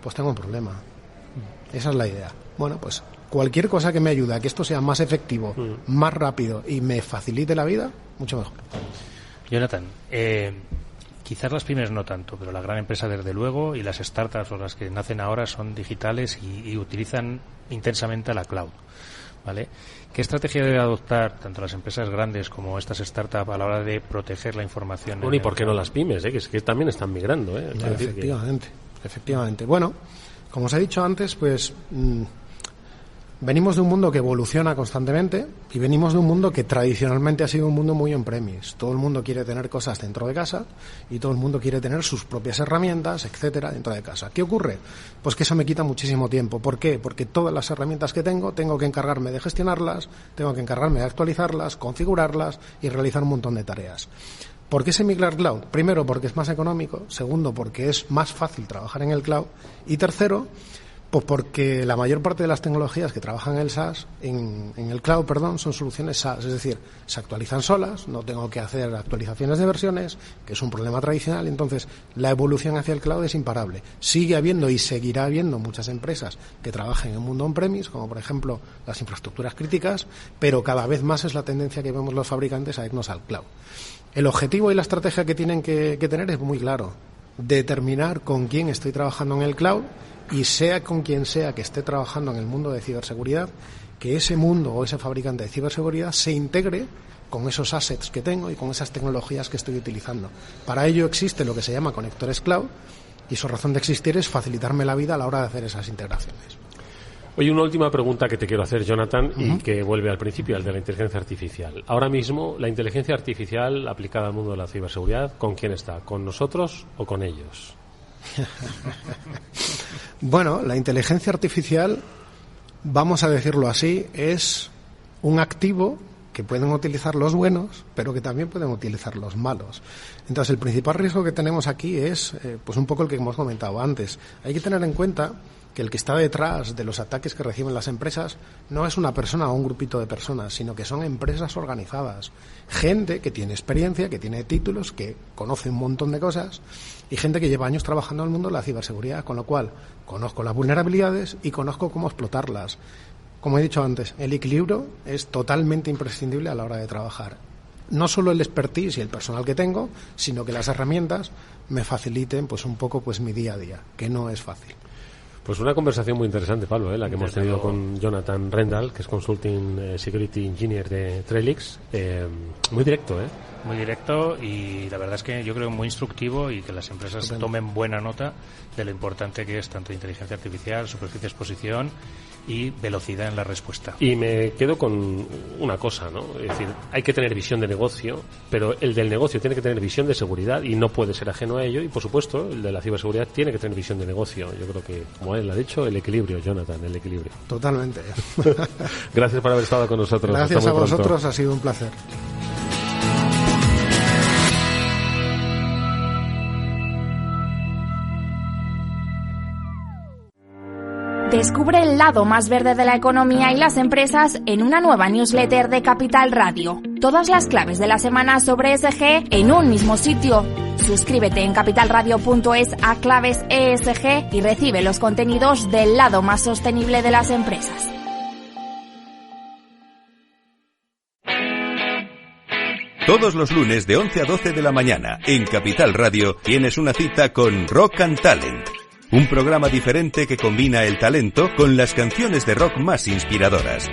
pues tengo un problema. Esa es la idea. Bueno, pues cualquier cosa que me ayude a que esto sea más efectivo, más rápido y me facilite la vida, mucho mejor. Jonathan, quizás las pymes no tanto, pero la gran empresa desde luego, y las startups o las que nacen ahora son digitales y utilizan intensamente la cloud, ¿vale? ¿Qué estrategia debe adoptar tanto las empresas grandes como estas startups a la hora de proteger la información? Bueno, ¿y por qué no las pymes? Que también están migrando, Efectivamente. Bueno, como os he dicho antes, pues venimos de un mundo que evoluciona constantemente y venimos de un mundo que tradicionalmente ha sido un mundo muy on-premise. Todo el mundo quiere tener cosas dentro de casa y todo el mundo quiere tener sus propias herramientas, etcétera, dentro de casa. ¿Qué ocurre? Pues que eso me quita muchísimo tiempo. ¿Por qué? Porque todas las herramientas que tengo que encargarme de gestionarlas, tengo que encargarme de actualizarlas, configurarlas y realizar un montón de tareas. ¿Por qué semi-cloud cloud? Primero, porque es más económico. Segundo, porque es más fácil trabajar en el cloud. Y tercero, pues porque la mayor parte de las tecnologías que trabajan en el SaaS, en el cloud, son soluciones SaaS, es decir, se actualizan solas, no tengo que hacer actualizaciones de versiones, que es un problema tradicional. Entonces, la evolución hacia el cloud es imparable. Sigue habiendo y seguirá habiendo muchas empresas que trabajen en el mundo on-premise, como por ejemplo las infraestructuras críticas, pero cada vez más es la tendencia que vemos los fabricantes a irnos al cloud. El objetivo y la estrategia que tienen que tener es muy claro: determinar con quién estoy trabajando en el cloud, y sea con quien sea que esté trabajando en el mundo de ciberseguridad, que ese mundo o ese fabricante de ciberseguridad se integre con esos assets que tengo y con esas tecnologías que estoy utilizando. Para ello existe lo que se llama conectores cloud, y su razón de existir es facilitarme la vida a la hora de hacer esas integraciones. Oye, una última pregunta que te quiero hacer, Jonathan, y que vuelve al principio, al de la inteligencia artificial. Ahora mismo, la inteligencia artificial aplicada al mundo de la ciberseguridad, ¿con quién está? ¿Con nosotros o con ellos? Bueno, la inteligencia artificial, vamos a decirlo así, es un activo que pueden utilizar los buenos, pero que también pueden utilizar los malos. Entonces, el principal riesgo que tenemos aquí es pues un poco el que hemos comentado antes. Hay que tener en cuenta que el que está detrás de los ataques que reciben las empresas no es una persona o un grupito de personas, sino que son empresas organizadas. Gente que tiene experiencia, que tiene títulos, que conoce un montón de cosas, y gente que lleva años trabajando en el mundo de la ciberseguridad, con lo cual conozco las vulnerabilidades y conozco cómo explotarlas. Como he dicho antes, el equilibrio es totalmente imprescindible a la hora de trabajar. No solo el expertise y el personal que tengo, sino que las herramientas me faciliten pues un poco pues mi día a día, que no es fácil. Pues una conversación muy interesante, Pablo, la que hemos tenido con Jonathan Rendall, que es Consulting Security Engineer de Trellix. Muy directo, ¿eh? Muy directo, y la verdad es que yo creo muy instructivo, y que las empresas tomen buena nota de lo importante que es tanto inteligencia artificial, superficie de exposición y velocidad en la respuesta. Y me quedo con una cosa, ¿no? Es decir, hay que tener visión de negocio, pero el del negocio tiene que tener visión de seguridad y no puede ser ajeno a ello, y por supuesto el de la ciberseguridad tiene que tener visión de negocio. Yo creo que, como él ha dicho, el equilibrio, Jonathan, el equilibrio. Totalmente. Gracias por haber estado con nosotros. Gracias a vosotros, ha sido un placer. Descubre el lado más verde de la economía y las empresas en una nueva newsletter de Capital Radio. Todas las claves de la semana sobre ESG en un mismo sitio. Suscríbete en capitalradio.es a claves ESG y recibe los contenidos del lado más sostenible de las empresas. Todos los lunes de 11 a 12 de la mañana en Capital Radio tienes una cita con Rock and Talent. Un programa diferente que combina el talento con las canciones de rock más inspiradoras.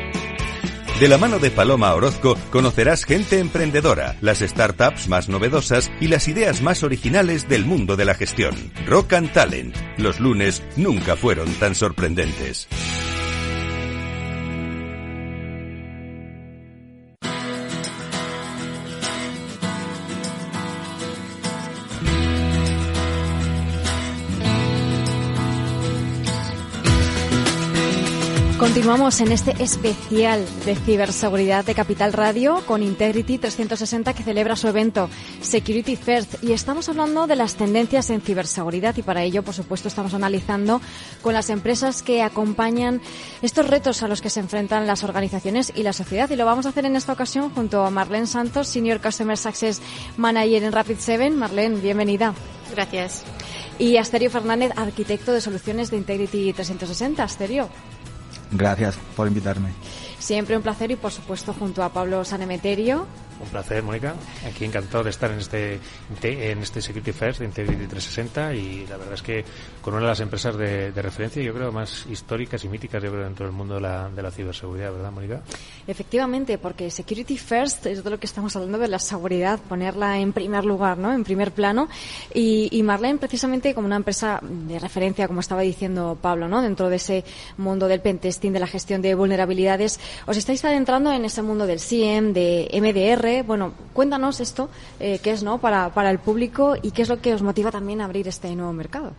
De la mano de Paloma Orozco conocerás gente emprendedora, las startups más novedosas y las ideas más originales del mundo de la gestión. Rock and Talent. Los lunes nunca fueron tan sorprendentes. Continuamos en este especial de ciberseguridad de Capital Radio con Integrity 360, que celebra su evento Security First, y estamos hablando de las tendencias en ciberseguridad, y para ello, por supuesto, estamos analizando con las empresas que acompañan estos retos a los que se enfrentan las organizaciones y la sociedad, y lo vamos a hacer en esta ocasión junto a Marlene Santos, Senior Customer Success Manager en Rapid7. Marlene, bienvenida. Gracias. Y Asterio Fernández, arquitecto de soluciones de Integrity 360. Asterio. Gracias por invitarme. Siempre un placer, y por supuesto junto a Pablo Sanemeterio. Un placer, Mónica. Aquí encantado de estar en este Security First de Integrity 360, y la verdad es que con una de las empresas de referencia, yo creo, más históricas y míticas, yo creo, dentro del mundo de la ciberseguridad, ¿verdad, Mónica? Efectivamente, porque Security First es de lo que estamos hablando, de la seguridad, ponerla en primer lugar, ¿no? En primer plano. Y Marlene, precisamente, como una empresa de referencia, como estaba diciendo Pablo, ¿no? Dentro de ese mundo del pentesting, de la gestión de vulnerabilidades, os estáis adentrando en ese mundo del SIEM, de MDR. Bueno, cuéntanos esto, qué es, ¿no?, para el público, y qué es lo que os motiva también a abrir este nuevo mercado.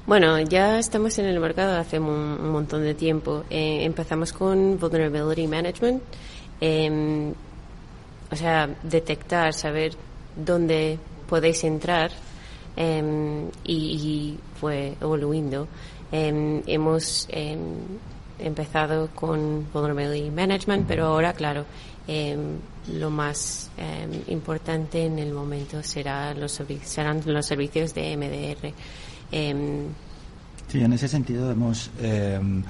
Bueno, ya estamos en el mercado hace un montón de tiempo. Empezamos con Vulnerability Management, o sea, detectar, saber dónde podéis entrar, y fue evoluyendo. Hemos empezado con Vulnerability Management, pero ahora, claro, lo más importante en el momento serán los servicios de MDR. Sí, en ese sentido en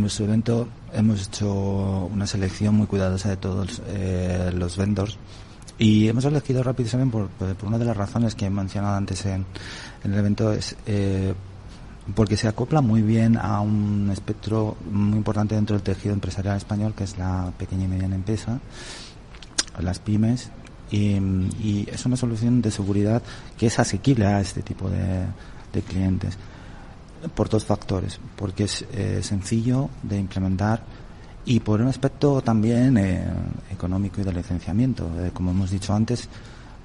nuestro evento hemos hecho una selección muy cuidadosa de todos los vendors, y hemos elegido Rapid7 por una de las razones que he mencionado antes en el evento, es porque se acopla muy bien a un espectro muy importante dentro del tejido empresarial español, que es la pequeña y mediana empresa, las pymes, y es una solución de seguridad que es asequible a este tipo de clientes por dos factores: porque es sencillo de implementar, y por un aspecto también económico y de licenciamiento, como hemos dicho antes,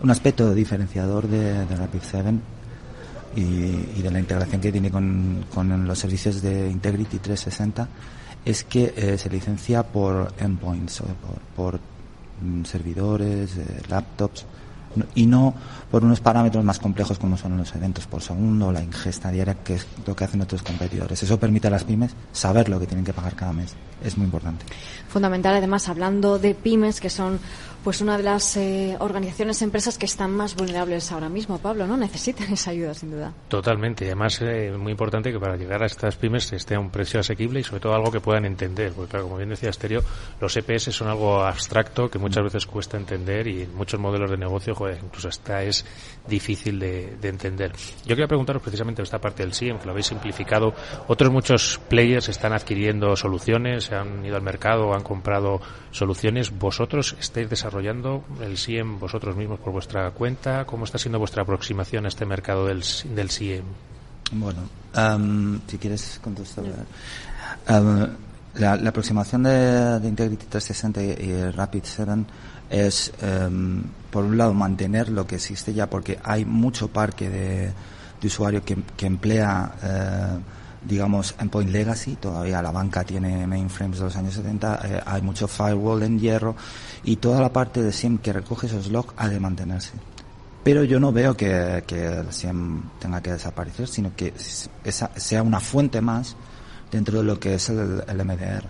un aspecto diferenciador de Rapid7 y de la integración que tiene con los servicios de Integrity 360 es que se licencia por endpoints, o por servidores, laptops, y no por unos parámetros más complejos como son los eventos por segundo o la ingesta diaria, que es lo que hacen otros competidores. Eso permite a las pymes saber lo que tienen que pagar cada mes. Es muy importante. Fundamental, además, hablando de pymes, que son pues una de las organizaciones, empresas que están más vulnerables ahora mismo, Pablo, ¿no? Necesitan esa ayuda, sin duda. Totalmente. Y además, muy importante que para llegar a estas pymes esté a un precio asequible, y sobre todo algo que puedan entender. Porque, claro, como bien decía Asterio, los EPS son algo abstracto que muchas veces cuesta entender, y muchos modelos de negocio incluso hasta es difícil de entender. Yo quería preguntaros precisamente esta parte del SIEM, que lo habéis simplificado. Otros muchos players están adquiriendo soluciones, se han ido al mercado, han comprado soluciones. ¿Vosotros estáis desarrollando el SIEM vosotros mismos por vuestra cuenta? ¿Cómo está siendo vuestra aproximación a este mercado del SIEM? Bueno, si quieres contestar. La aproximación de Integrity 360 y Rapid7 es, por un lado, mantener lo que existe ya, porque hay mucho parque de usuario que emplea, digamos, Endpoint Legacy. Todavía la banca tiene mainframes de los años 70, hay mucho firewall en hierro, y toda la parte de SIEM que recoge esos logs ha de mantenerse. Pero yo no veo que el SIEM tenga que desaparecer, sino que esa sea una fuente más dentro de lo que es el MDR.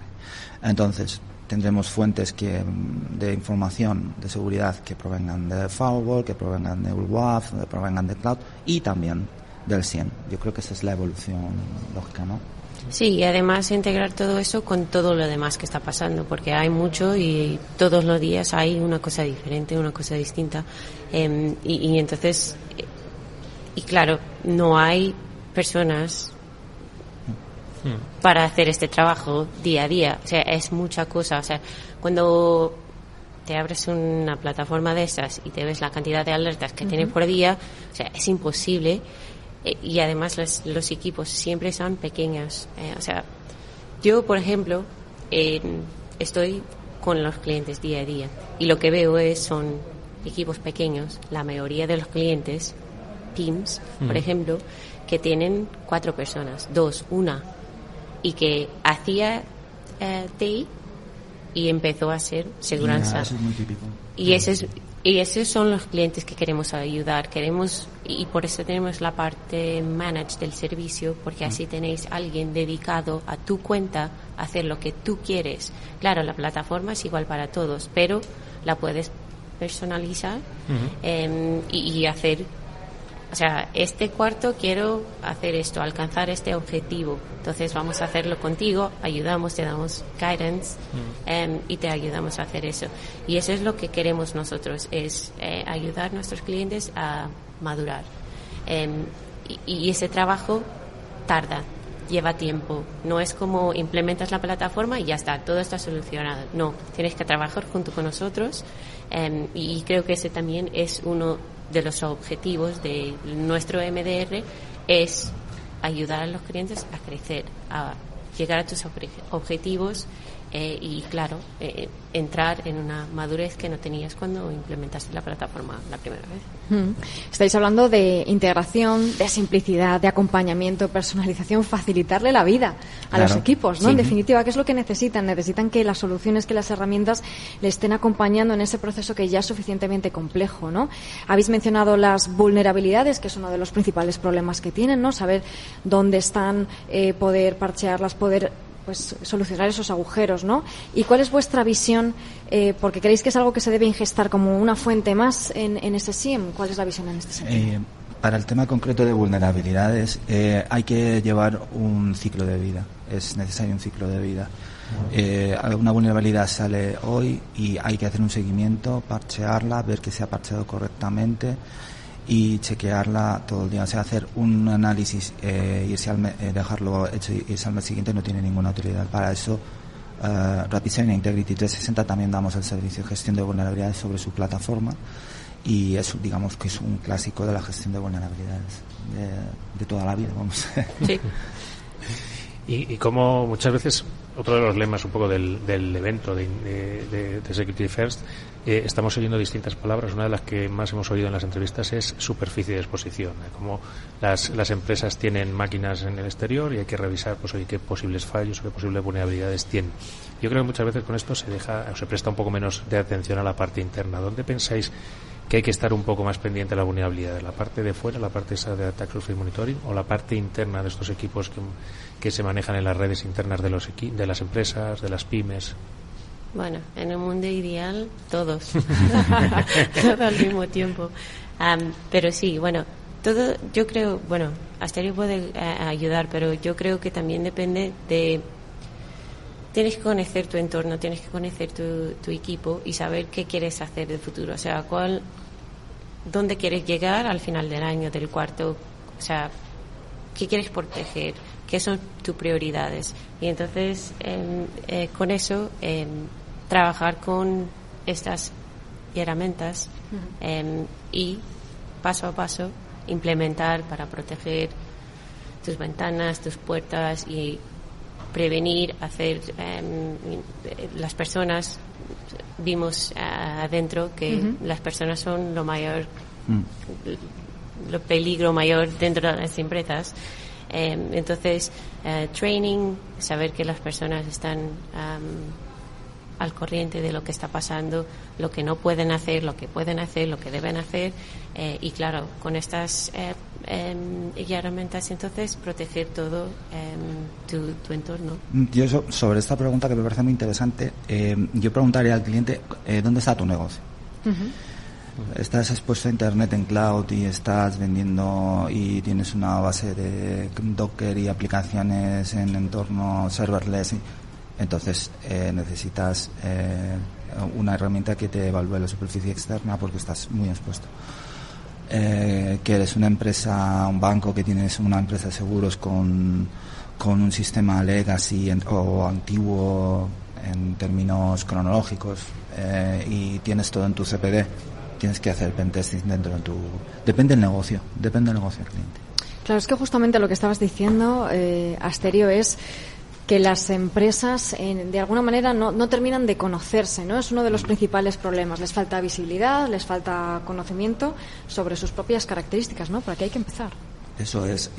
Entonces, tendremos fuentes de información de seguridad que provengan de firewall, que provengan de WAF, que provengan de cloud, y también del SIEM. Yo creo que esa es la evolución lógica, ¿no? Sí, y además integrar todo eso con todo lo demás que está pasando, porque hay mucho y todos los días hay una cosa diferente, una cosa distinta. Y entonces, y claro, no hay personas para hacer este trabajo día a día. O sea, es mucha cosa. O sea, cuando te abres una plataforma de esas y te ves la cantidad de alertas que tiene por día, o sea, es imposible. Y además los equipos siempre son pequeños. O sea, yo, por ejemplo, estoy con los clientes día a día y lo que veo son equipos pequeños. La mayoría de los clientes, Teams, por ejemplo, que tienen 4 personas, 2, 1, y que hacía TI y empezó a hacer seguranza. Eso es muy típico. Y esos son los clientes que queremos ayudar. Y por eso tenemos la parte managed del servicio, porque así tenéis alguien dedicado a tu cuenta a hacer lo que tú quieres. Claro, la plataforma es igual para todos, pero la puedes personalizar y hacer. O sea, este cuarto quiero hacer esto, alcanzar este objetivo. Entonces vamos a hacerlo contigo, ayudamos, te damos guidance y te ayudamos a hacer eso. Y eso es lo que queremos nosotros, es ayudar a nuestros clientes a madurar. Y ese trabajo tarda, lleva tiempo. No es como implementas la plataforma y ya está, todo está solucionado. No, tienes que trabajar junto con nosotros y creo que ese también es uno de los objetivos de nuestro MDR, es ayudar a los clientes a crecer, a llegar a tus objetivos y, claro, entrar en una madurez que no tenías cuando implementaste la plataforma la primera vez. Estáis hablando de integración, de simplicidad, de acompañamiento, personalización, facilitarle la vida a los equipos, ¿no? Sí. En definitiva, ¿qué es lo que necesitan? Necesitan que las soluciones, que las herramientas le estén acompañando en ese proceso que ya es suficientemente complejo, ¿no? Habéis mencionado las vulnerabilidades, que es uno de los principales problemas que tienen, ¿no? Saber dónde están, poder parchearlas, poder solucionar esos agujeros, ¿no? ¿Y cuál es vuestra visión? Porque creéis que es algo que se debe ingestar como una fuente más en ese SIEM. ¿Cuál es la visión en este sentido? Para el tema concreto de vulnerabilidades, hay que llevar un ciclo de vida. Es necesario un ciclo de vida. Una vulnerabilidad sale hoy y hay que hacer un seguimiento, parchearla, ver que se ha parcheado correctamente y chequearla todo el día. O sea, hacer un análisis, dejarlo hecho y irse al mes siguiente no tiene ninguna utilidad. Para eso, Rapid7 e Integrity 360 también damos el servicio de gestión de vulnerabilidades sobre su plataforma, y eso, digamos, que es un clásico de la gestión de vulnerabilidades de toda la vida, vamos. Sí. Y como muchas veces, otro de los lemas un poco del evento de Security First, estamos oyendo distintas palabras. Una de las que más hemos oído en las entrevistas es superficie de exposición. Como las empresas tienen máquinas en el exterior y hay que revisar qué posibles fallos o qué posibles vulnerabilidades tienen. Yo creo que muchas veces con esto se presta un poco menos de atención a la parte interna. ¿Dónde pensáis que hay que estar un poco más pendiente de la vulnerabilidad? ¿La parte de fuera, la parte esa de Attack Surface Monitoring, o la parte interna de estos equipos que se manejan en las redes internas de las empresas, de las pymes? Bueno, en el mundo ideal, todos. Todo al mismo tiempo. Pero sí, bueno, todo, yo creo, Asterio puede ayudar, pero yo creo que también depende de... Tienes que conocer tu entorno, tienes que conocer tu equipo y saber qué quieres hacer de futuro. O sea, dónde quieres llegar al final del año, del cuarto, o sea, qué quieres proteger, qué son tus prioridades. Y entonces, con eso, trabajar con estas herramientas y paso a paso implementar para proteger tus ventanas, tus puertas y prevenir, hacer las personas. Vimos adentro que las personas son lo mayor, lo peligro mayor dentro de las empresas. Entonces, training, saber que las personas están al corriente de lo que está pasando, lo que no pueden hacer, lo que pueden hacer, lo que deben hacer, y claro, con estas herramientas, entonces, proteger todo tu entorno. Yo sobre esta pregunta, que me parece muy interesante, yo preguntaría al cliente, ¿dónde está tu negocio? Estás expuesto a Internet en cloud y estás vendiendo y tienes una base de Docker y aplicaciones en entorno serverless. Entonces necesitas una herramienta que te evalúe la superficie externa porque estás muy expuesto. Que eres una empresa, un banco, que tienes una empresa de seguros con un sistema legacy o antiguo en términos cronológicos, y tienes todo en tu CPD, tienes que hacer pentesting dentro de tu... Depende del negocio del cliente. Claro, es que justamente lo que estabas diciendo, Asterio, es que las empresas de alguna manera no terminan de conocerse, ¿no? Es uno de los principales problemas. Les falta visibilidad, les falta conocimiento sobre sus propias características, ¿no? Por aquí hay que empezar. Eso es.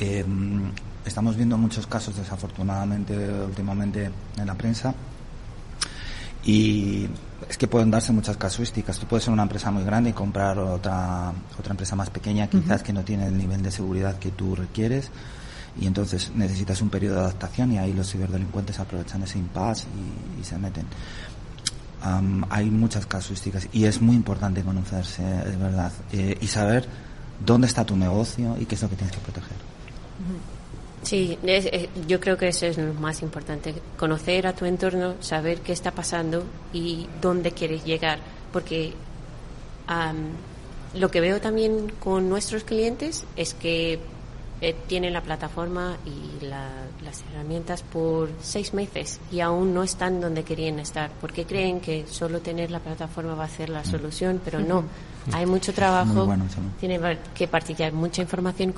Estamos viendo muchos casos, desafortunadamente, últimamente en la prensa, y es que pueden darse muchas casuísticas. Tú puedes ser una empresa muy grande y comprar otra empresa más pequeña, quizás que no tiene el nivel de seguridad que tú requieres, y entonces necesitas un periodo de adaptación, y ahí los ciberdelincuentes aprovechan ese impasse y se meten. Hay muchas casuísticas y es muy importante conocerse, es verdad, y saber dónde está tu negocio y qué es lo que tienes que proteger. Sí, yo creo que eso es lo más importante, conocer a tu entorno, saber qué está pasando y dónde quieres llegar, porque lo que veo también con nuestros clientes es que tienen la plataforma y las herramientas por 6 meses y aún no están donde querían estar, porque creen que solo tener la plataforma va a ser la solución, pero no. Hay mucho trabajo, tienen que partillar mucha información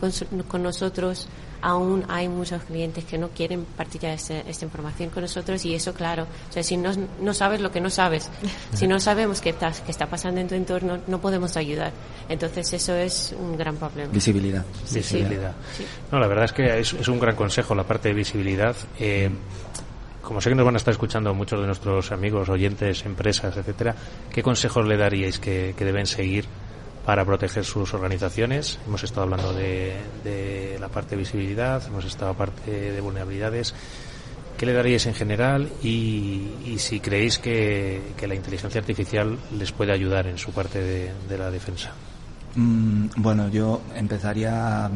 con nosotros. Aún hay muchos clientes que no quieren partillar esta información con nosotros, y eso, claro, o sea, si no sabes lo que no sabes, si no sabemos qué está pasando en tu entorno, no podemos ayudar. Entonces eso es un gran problema. Visibilidad. Sí. No, la verdad es que es un gran consejo la parte de visibilidad. Como sé que nos van a estar escuchando muchos de nuestros amigos, oyentes, empresas, etcétera, ¿qué consejos le daríais que deben seguir para proteger sus organizaciones? Hemos estado hablando de la parte de visibilidad, hemos estado parte de vulnerabilidades. ¿Qué le daríais en general? Y si creéis que la inteligencia artificial les puede ayudar en su parte de la defensa. Bueno, yo empezaría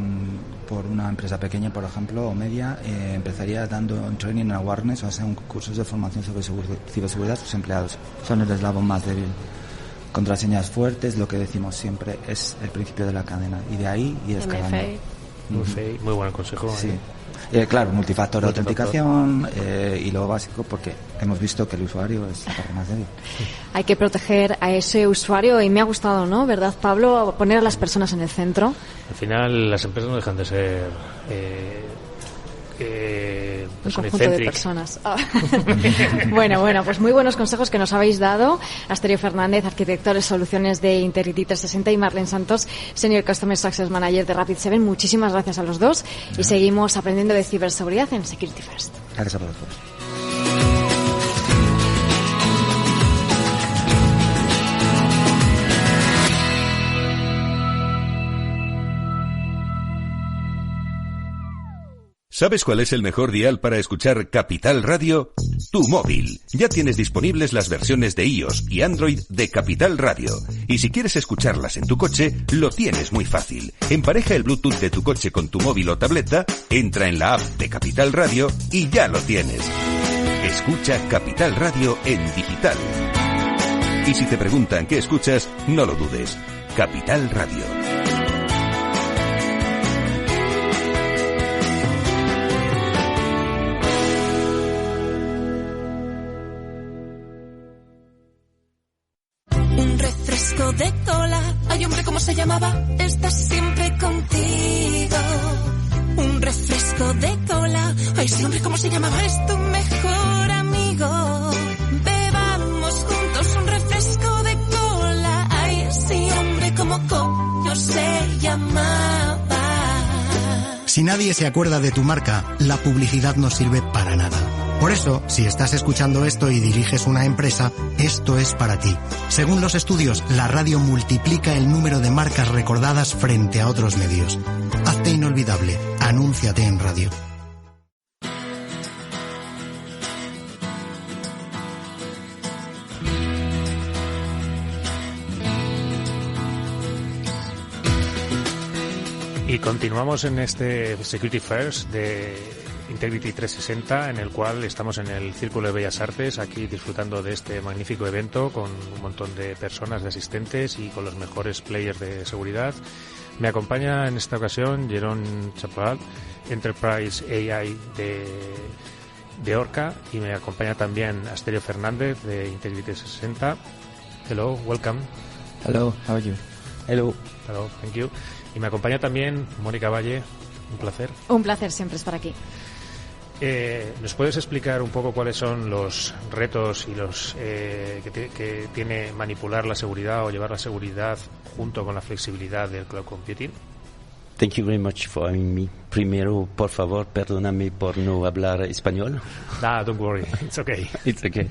por una empresa pequeña, por ejemplo, o media. Empezaría dando un training and awareness, o sea, cursos de formación sobre ciberseguridad a sus empleados. Son el eslabón más débil. Contraseñas fuertes, lo que decimos siempre, es el principio de la cadena, y de ahí ir escalando. Muy buen consejo. Sí. Claro, multifactor de autenticación, y lo básico, porque hemos visto que el usuario es la parte más débil. Hay que proteger a ese usuario, y me ha gustado, ¿no? ¿Verdad, Pablo? Poner a las personas en el centro. Al final las empresas no dejan de ser un conjunto de personas. Bueno, pues muy buenos consejos que nos habéis dado. Asterio Fernández, arquitecto de soluciones de Integrity 360, y Marlene Santos, Senior Customer Success Manager de Rapid7. Muchísimas gracias a los dos, y seguimos aprendiendo de ciberseguridad en Security First. Gracias a vosotros. ¿Sabes cuál es el mejor dial para escuchar Capital Radio? Tu móvil. Ya tienes disponibles las versiones de iOS y Android de Capital Radio. Y si quieres escucharlas en tu coche, lo tienes muy fácil. Empareja el Bluetooth de tu coche con tu móvil o tableta, entra en la app de Capital Radio y ya lo tienes. Escucha Capital Radio en digital. Y si te preguntan qué escuchas, no lo dudes. Capital Radio. Un refresco de cola. Ay, hombre, ¿cómo se llamaba? Está siempre contigo. Un refresco de cola. Ay, sí, hombre, ¿cómo se llamaba? Es tu mejor amigo. Bebamos juntos un refresco de cola. Ay, sí, hombre, ¿cómo coño se llamaba? Si nadie se acuerda de tu marca, la publicidad no sirve para nada. Por eso, si estás escuchando esto y diriges una empresa, esto es para ti. Según los estudios, la radio multiplica el número de marcas recordadas frente a otros medios. Hazte inolvidable. Anúnciate en radio. Y continuamos en este Security First de Integrity 360, en el cual estamos en el Círculo de Bellas Artes, aquí disfrutando de este magnífico evento con un montón de personas, de asistentes y con los mejores players de seguridad. Me acompaña en esta ocasión Jerome Chaparral, Enterprise AI de Orca, y me acompaña también Asterio Fernández de Integrity 360. Hello, welcome. Hello, how are you? Hello, thank you. Y me acompaña también Mónica Valle. Un placer. Un placer siempre estar aquí. ¿Nos puedes explicar un poco cuáles son los retos y los que tiene manipular la seguridad o llevar la seguridad junto con la flexibilidad del cloud computing? Thank you very much for having me. Primero, por favor, perdóname por no hablar español. Don't worry, it's okay. It's okay.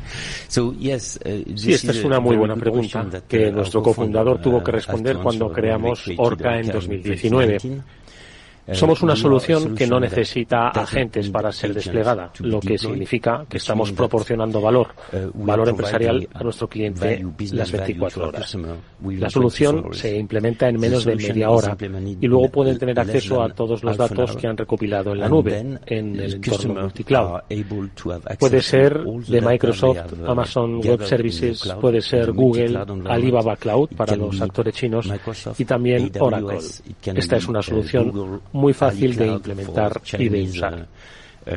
So, yes, sí, esta es una muy buena pregunta que nuestro cofundador tuvo que responder cuando creamos Orca en 2019. Somos una solución que no necesita agentes para ser desplegada, lo que significa que estamos proporcionando valor empresarial a nuestro cliente las 24 horas. La solución se implementa en menos de media hora y luego pueden tener acceso a todos los datos que han recopilado en la nube, en el entorno multicloud. Puede ser de Microsoft, Amazon Web Services, puede ser Google, Alibaba Cloud para los actores chinos y también Oracle. Esta es una solución muy fácil de implementar y de usar.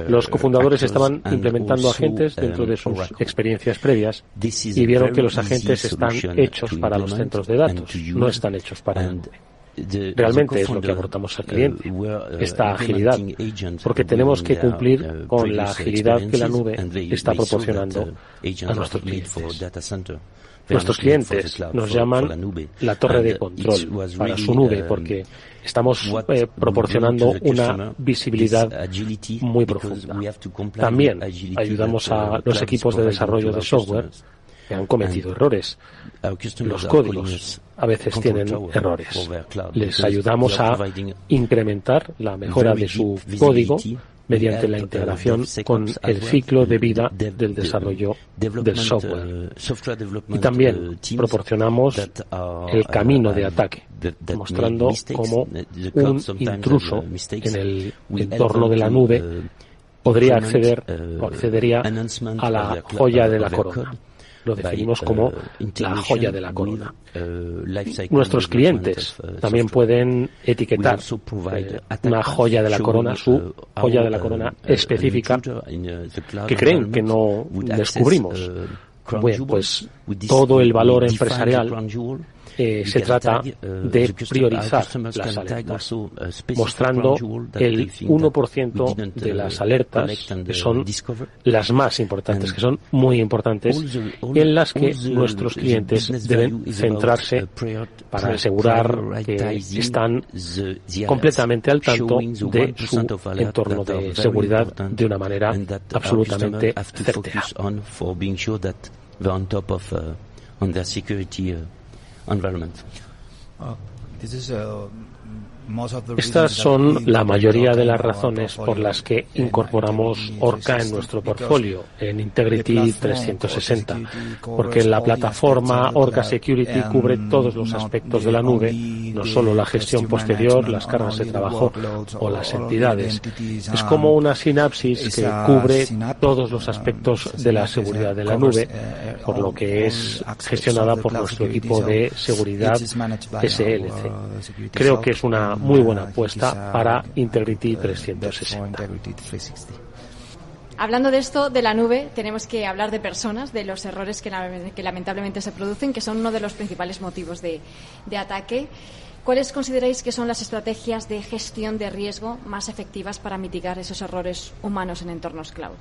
Los cofundadores estaban implementando agentes dentro de sus experiencias previas y vieron que los agentes están hechos para los centros de datos, no están hechos para la nube. Realmente es lo que aportamos al cliente, esta agilidad, porque tenemos que cumplir con la agilidad que la nube está proporcionando a nuestros clientes. Nuestros clientes nos llaman la torre de control para su nube porque estamos proporcionando una visibilidad muy profunda. También ayudamos a los equipos de desarrollo de software que han cometido errores. Los códigos a veces tienen errores. Les ayudamos a incrementar la mejora de su código mediante la integración con el ciclo de vida del desarrollo del software. Y también proporcionamos el camino de ataque, mostrando cómo un intruso en el entorno de la nube podría acceder o accedería a la joya de la corona. Lo definimos como la joya de la corona. Nuestros clientes también pueden etiquetar una joya de la corona, su joya de la corona específica, que creen que no descubrimos. Bueno, pues todo el valor empresarial se trata de priorizar las alertas, mostrando el 1% de las alertas que son las más importantes, que son muy importantes, y en las que nuestros clientes deben centrarse para asegurar que están completamente al tanto de su entorno de seguridad de una manera absolutamente certera. Environment. This is Estas son la mayoría de las razones por las que incorporamos Orca en nuestro portfolio, en Integrity 360, porque la plataforma Orca Security cubre todos los aspectos de la nube, no solo la gestión posterior, las cargas de trabajo o las entidades. Es como una sinapsis que cubre todos los aspectos de la seguridad de la nube, por lo que es gestionada por nuestro equipo de seguridad SLC. Creo que es una muy buena apuesta para Integrity 360. Hablando de esto, de la nube, tenemos que hablar de personas, de los errores que lamentablemente se producen, que son uno de los principales motivos de ataque. ¿Cuáles consideráis que son las estrategias de gestión de riesgo más efectivas para mitigar esos errores humanos en entornos cloud?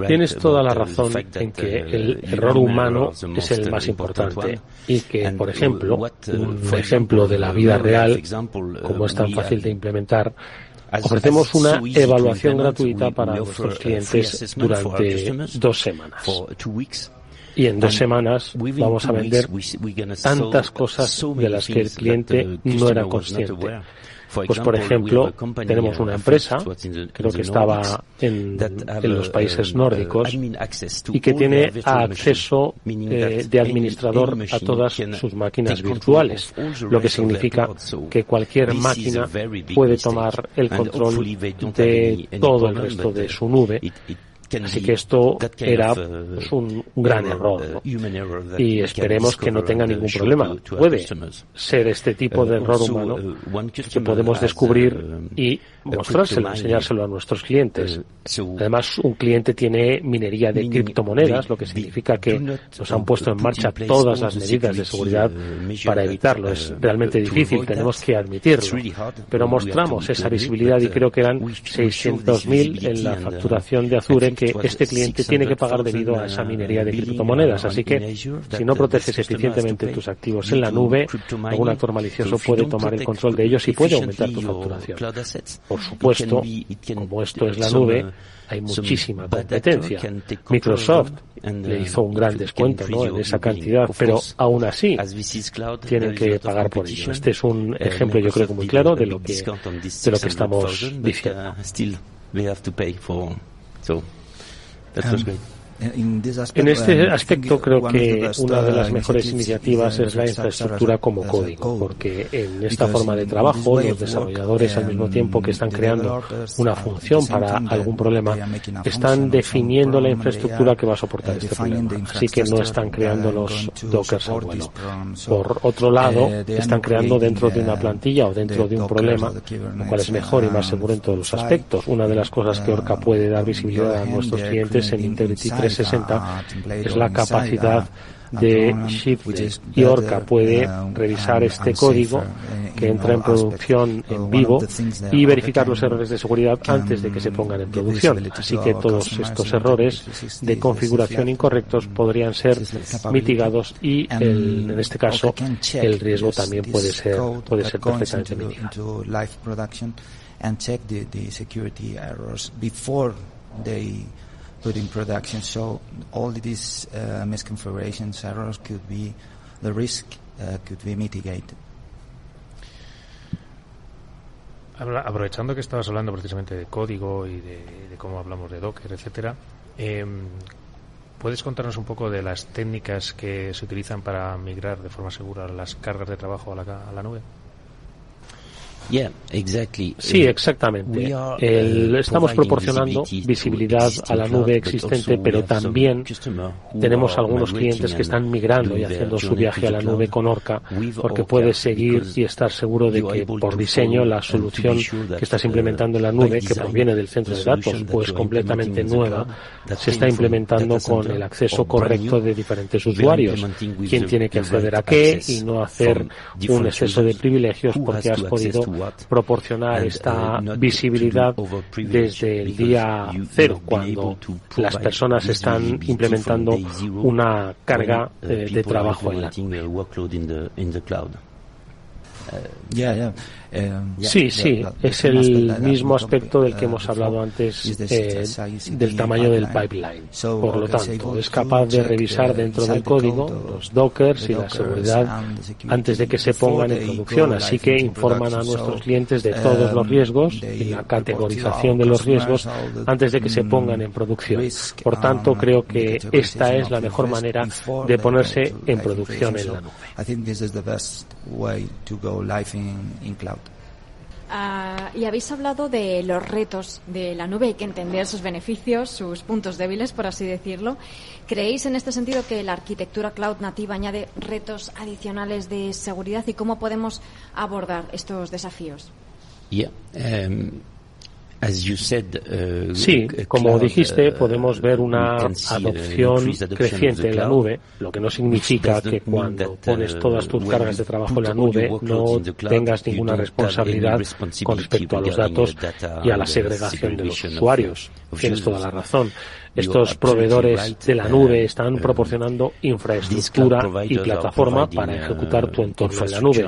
Tienes toda la razón en que el error humano es el más importante y que, por ejemplo, un ejemplo de la vida real, como es tan fácil de implementar, ofrecemos una evaluación gratuita para nuestros clientes durante 2 semanas. Y en 2 semanas vamos a vender tantas cosas de las que el cliente no era consciente. Pues, por ejemplo, tenemos una empresa, creo que estaba en los países nórdicos, y que tiene acceso de administrador a todas sus máquinas virtuales, lo que significa que cualquier máquina puede tomar el control de todo el resto de su nube. Así que esto era un gran error, ¿no? Y esperemos que no tenga ningún problema. Puede ser este tipo de error humano que podemos descubrir y mostrárselo, enseñárselo a nuestros clientes. Además, un cliente tiene minería de criptomonedas, lo que significa que nos han puesto en marcha todas las medidas de seguridad para evitarlo. Es realmente difícil, tenemos que admitirlo. Pero mostramos esa visibilidad y creo que eran 600.000 en la facturación de Azure que este cliente tiene que pagar debido a esa minería de criptomonedas. Así que, si no proteges eficientemente tus activos en la nube, algún actor malicioso puede tomar el control de ellos y puede aumentar tu facturación. Por supuesto, como esto es la nube, hay muchísima competencia. Microsoft le hizo un gran descuento, ¿no?, en esa cantidad, pero aún así tienen que pagar por ello. Este es un ejemplo, yo creo que muy claro de lo que estamos diciendo. En este aspecto creo que una de las mejores iniciativas es la infraestructura como código, porque en esta forma de trabajo los desarrolladores, al mismo tiempo que están creando una función para algún problema, están definiendo la infraestructura que va a soportar este problema. Así que no están creando los dockers al vuelo. Por otro lado, están creando dentro de una plantilla o dentro de un problema, lo cual es mejor y más seguro en todos los aspectos. Una de las cosas que Orca puede dar visibilidad a nuestros clientes en Integrity 360 es la capacidad de Shift, y Orca puede revisar este código que entra en producción en vivo y verificar los errores de seguridad antes de que se pongan en producción. Así que todos estos errores de configuración incorrectos podrían ser mitigados y en este caso el riesgo también puede ser perfectamente mitigado. Put in production, so all these misconfigurations, errors could be, the risk could be mitigated. Aprovechando que estabas hablando precisamente de código y de cómo hablamos de Docker, etcétera, ¿puedes contarnos un poco de las técnicas que se utilizan para migrar de forma segura las cargas de trabajo a la nube? Sí, exactamente. Estamos proporcionando visibilidad a la nube existente, pero también tenemos algunos clientes que están migrando y haciendo su viaje a la nube con Orca, porque puedes seguir y estar seguro de que por diseño la solución que estás implementando en la nube, que proviene del centro de datos o es completamente nueva, se está implementando con el acceso correcto de diferentes usuarios. Quién tiene que acceder a qué y no hacer un exceso de privilegios porque has podido proporcionar esta visibilidad desde el día cero, cuando las personas están implementando una carga de trabajo en la nube. Sí, es el mismo aspecto del que hemos hablado antes, del tamaño del pipeline. Por lo tanto, es capaz de revisar dentro del código los dockers y la seguridad antes de que se pongan en producción, así que informan a nuestros clientes de todos los riesgos y la categorización de los riesgos antes de que se pongan en producción. Por tanto, creo que esta es la mejor manera de ponerse en producción en la nube. Y habéis hablado de los retos de la nube. Hay que entender sus beneficios, sus puntos débiles, por así decirlo. ¿Creéis en este sentido que la arquitectura cloud nativa añade retos adicionales de seguridad y cómo podemos abordar estos desafíos? Sí, como dijiste, podemos ver una adopción creciente en la nube, lo que no significa que cuando pones todas tus cargas de trabajo en la nube no tengas ninguna responsabilidad con respecto a los datos y a la segregación de los usuarios. Tienes toda la razón. Estos proveedores de la nube están proporcionando infraestructura y plataforma para ejecutar tu entorno en la nube.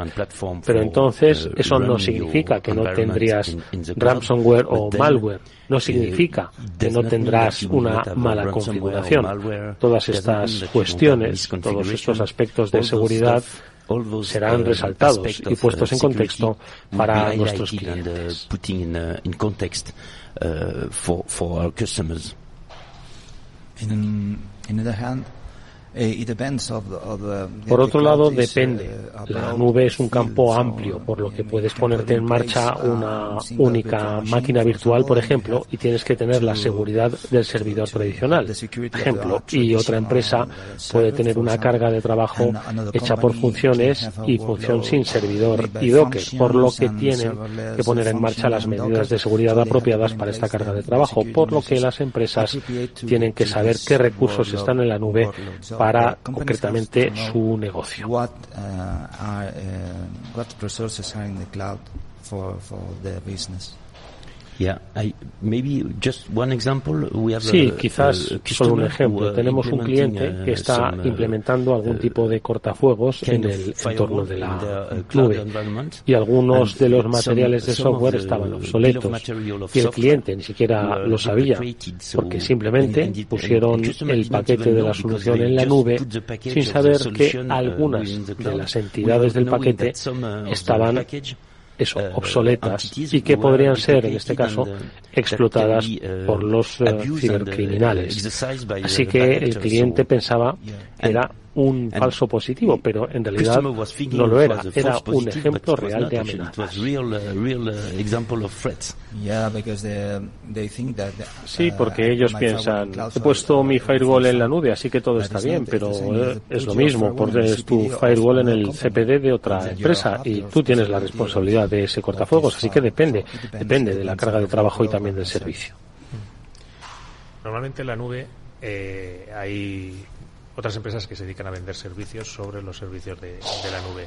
Pero entonces eso no significa que no tendrías ransomware o malware. No significa que no tendrás una mala configuración. Todas estas cuestiones, todos estos aspectos de seguridad serán resaltados y puestos en contexto para nuestros clientes. Por otro lado, depende. La nube es un campo amplio, por lo que puedes ponerte en marcha una única máquina virtual, por ejemplo, y tienes que tener la seguridad del servidor tradicional, por ejemplo, y otra empresa puede tener una carga de trabajo hecha por funciones y función sin servidor y Docker, por lo que tienen que poner en marcha las medidas de seguridad apropiadas para esta carga de trabajo, por lo que las empresas tienen que saber qué recursos están en la nube para concretamente su negocio. What resources are in the cloud for the business? Sí, quizás solo un ejemplo. Tenemos un cliente que está implementando algún tipo de cortafuegos en el entorno de la nube y algunos de los materiales de software estaban obsoletos y el cliente ni siquiera lo sabía porque simplemente pusieron el paquete de la solución en la nube sin saber que algunas de las entidades del paquete estaban obsoletas y que podrían ser, en este caso, explotadas por los cibercriminales. Así que el cliente pensaba que era un falso positivo, pero en realidad no lo era. Era un ejemplo real de amenazas. Sí, porque ellos piensan, he puesto mi firewall en la nube, así que todo está bien, pero es lo mismo, pones tu firewall en el CPD de otra empresa y tú tienes la responsabilidad de ese cortafuegos, así que depende de la carga de trabajo y también del servicio. Normalmente en la nube hay otras empresas que se dedican a vender servicios sobre los servicios de la nube.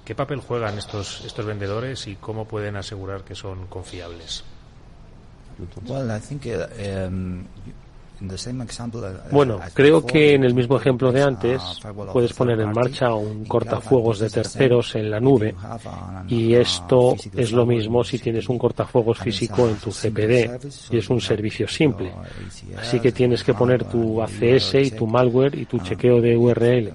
¿Qué papel juegan estos vendedores y cómo pueden asegurar que son confiables? Bueno, creo que en el mismo ejemplo de antes puedes poner en marcha un cortafuegos de terceros en la nube y esto es lo mismo si tienes un cortafuegos físico en tu CPD y es un servicio simple. Así que tienes que poner tu ACS y tu malware y tu chequeo de URL.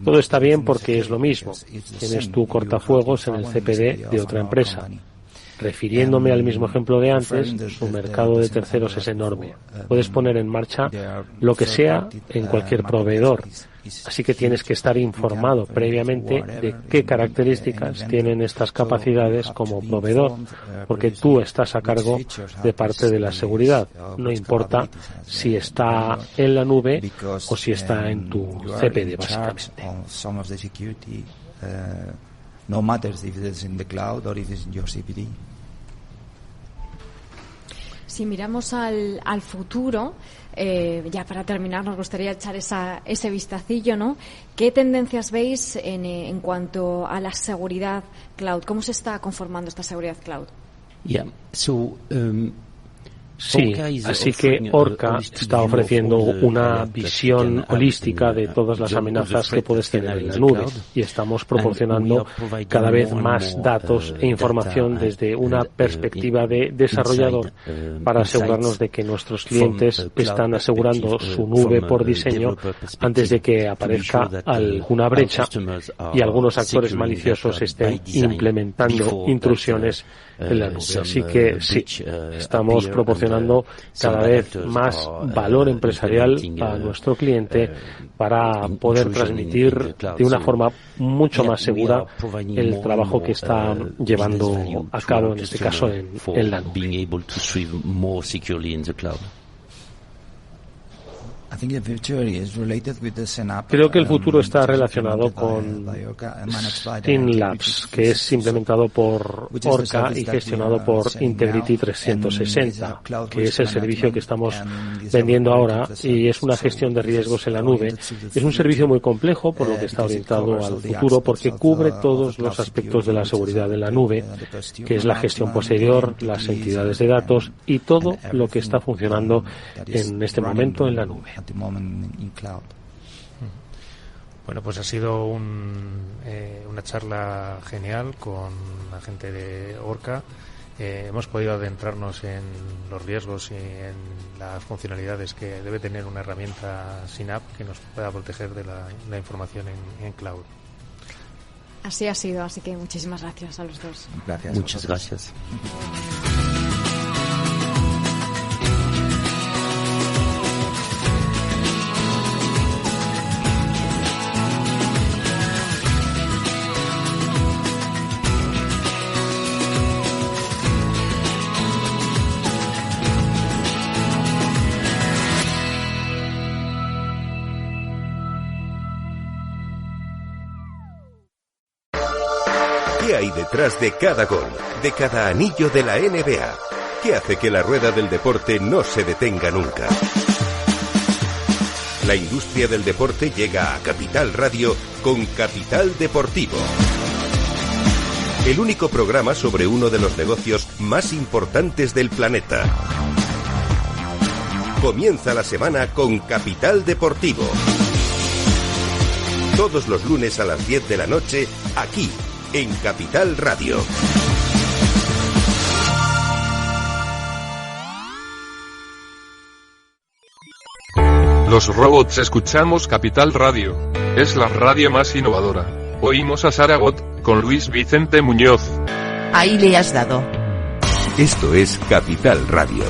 Todo está bien porque es lo mismo. Tienes tu cortafuegos en el CPD de otra empresa. Refiriéndome al mismo ejemplo de antes, su mercado de terceros es enorme. Puedes poner en marcha lo que sea en cualquier proveedor. Así que tienes que estar informado previamente de qué características tienen estas capacidades como proveedor, porque tú estás a cargo de parte de la seguridad. No importa si está en la nube o si está en tu CPD, básicamente. No matters if it's in the cloud or if it's in your CPD. Si miramos al futuro, ya para terminar nos gustaría echar ese vistacillo, ¿no? ¿Qué tendencias veis en cuanto a la seguridad cloud? ¿Cómo se está conformando esta seguridad cloud? Sí, así que Orca está ofreciendo una visión holística de todas las amenazas que puedes tener en la nube y estamos proporcionando cada vez más datos e información desde una perspectiva de desarrollador para asegurarnos de que nuestros clientes están asegurando su nube por diseño antes de que aparezca alguna brecha y algunos actores maliciosos estén implementando intrusiones en la nube. Así que sí, estamos proporcionando cada vez más valor empresarial a nuestro cliente para poder transmitir de una forma mucho más segura el trabajo que está llevando a cabo, en este caso, en la nube. Creo que el futuro está relacionado con Synlabs, que es implementado por Orca y gestionado por Integrity 360, que es el servicio que estamos vendiendo ahora y es una gestión de riesgos en la nube. Es un servicio muy complejo, por lo que está orientado al futuro, porque cubre todos los aspectos de la seguridad en la nube, que es la gestión posterior, las entidades de datos y todo lo que está funcionando en este momento en la nube. Bueno, pues ha sido una charla genial con la gente de Orca. Hemos podido adentrarnos en los riesgos y en las funcionalidades que debe tener una herramienta Synapse que nos pueda proteger de la información en cloud. Así ha sido, así que muchísimas gracias a los dos. Gracias. Muchas gracias. ¿Qué hay detrás de cada gol, de cada anillo de la NBA? ¿Qué hace que la rueda del deporte no se detenga nunca? La industria del deporte llega a Capital Radio con Capital Deportivo. El único programa sobre uno de los negocios más importantes del planeta. Comienza la semana con Capital Deportivo. Todos los lunes a las 10 de la noche, aquí, en Capital Radio. Los robots escuchamos Capital Radio. Es la radio más innovadora. Oímos a Saragot, con Luis Vicente Muñoz. Ahí le has dado. Esto es Capital Radio.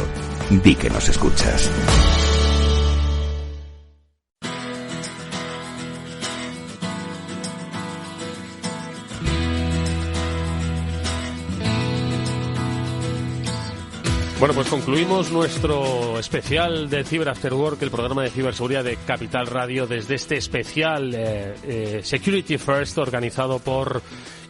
Di que nos escuchas. Bueno, pues concluimos nuestro especial de Cyber After Work, el programa de ciberseguridad de Capital Radio, desde este especial Security First organizado por